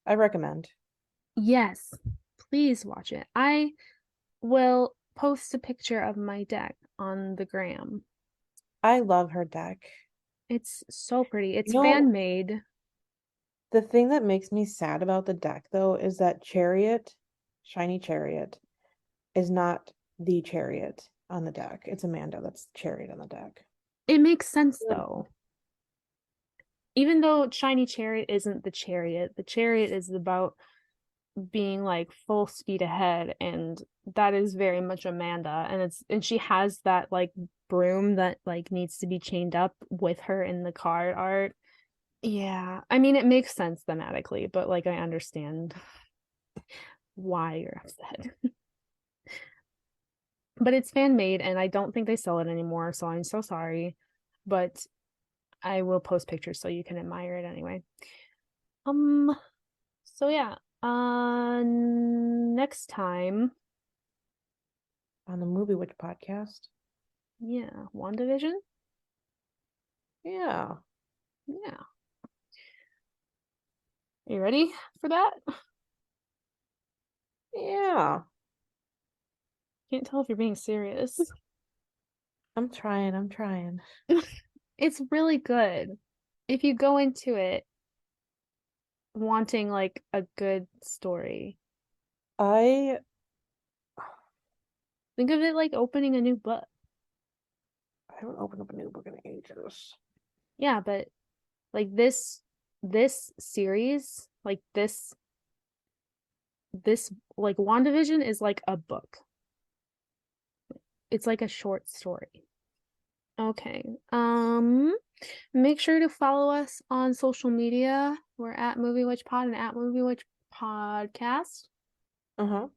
I recommend. Yes, please watch it. I will post a picture of my deck on the gram. I love her deck. It's so pretty. You It's know, fan made. the thing that makes me sad about the deck, though, is that Chariot, Shiny Chariot, is not the Chariot on the deck. It's Amanda that's Chariot on the deck. It makes sense Yeah. though. Even though Shiny Chariot isn't the chariot is about being like full speed ahead, and that is very much Amanda, and she has that like broom that like needs to be chained up with her in the card art. Yeah, I mean it makes sense thematically, but like I understand why you're upset. But it's fan made and I don't think they sell it anymore, so I'm so sorry. But I will post pictures so you can admire it anyway. Um so yeah, next time, On the Movie Witch podcast. yeah, WandaVision? Yeah. Yeah. Are you ready for that? Yeah. Can't tell if you're being serious. I'm trying. I'm trying. It's really good. If you go into it wanting like a good story, I think of it like opening a new book. haven't opened up a new book in ages. Yeah, but like this series, like this like WandaVision is like a book. It's like a short story. Okay. Make sure to follow us on social media. We're at Movie Witch Pod and at Movie Witch Podcast. Uh-huh.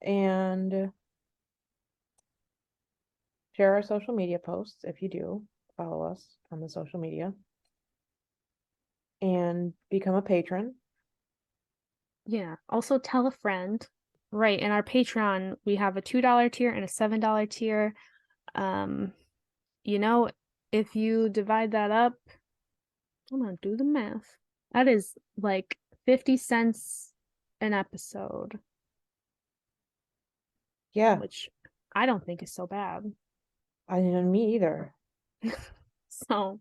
And share our social media posts if you do follow us on the social media. And become a patron. Yeah. Also tell a friend. Right. In our Patreon, we have a $2 tier and a $7 tier. Um, you know, if you divide that up, I'm gonna do the math. That is like 50 cents an episode, Yeah, which I don't think is so bad. I didn't me either. So,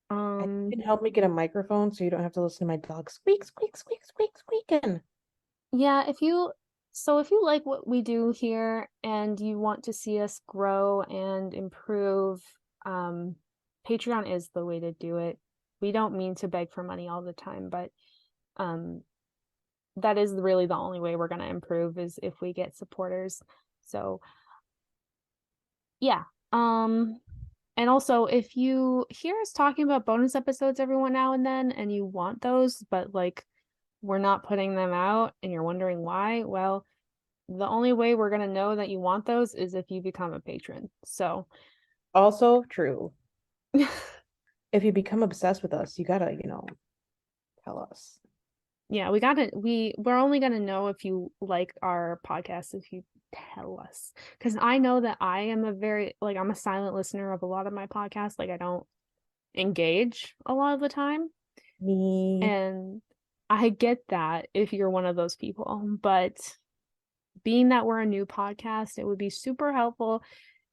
And you um, can help me get a microphone so you don't have to listen to my dog squeak, squeak, squeak, squeak, squeaking. yeah, if you like what we do here and you want to see us grow and improve, um, Patreon is the way to do it. We don't mean to beg for money all the time, but um, that is really the only way we're going to improve is if we get supporters. So, yeah. Um, and also if you hear us talking about bonus episodes every now and then and you want those, but like we're not putting them out and you're wondering why, well, the only way we're going to know that you want those is if you become a patron. So, Also true. If you become obsessed with us, you gotta, tell us. yeah, we're only going to know if you like our podcast if you tell us. Cuz I know that I am a very like I'm a silent listener of a lot of my podcasts. Like I don't engage a lot of the time. Me. And I get that if you're one of those people, but being that we're a new podcast, it would be super helpful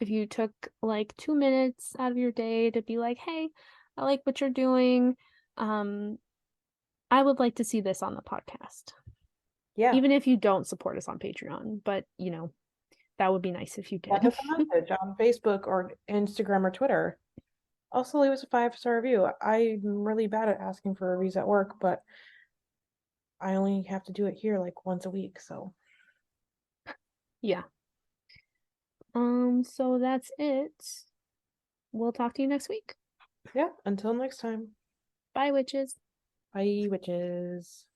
if you took like 2 minutes out of your day to be like, hey, I like what you're doing. I would like to see this on the podcast. Yeah. Even if you don't support us on Patreon, but that would be nice if you Send did. us a message on Facebook or Instagram or Twitter. Also, leave us a 5-star review. I'm really bad at asking for reviews at work, but I only have to do it here like once a week, so. Yeah. So that's it. We'll talk to you next week. Yeah, until next time. Bye, witches. Bye, witches.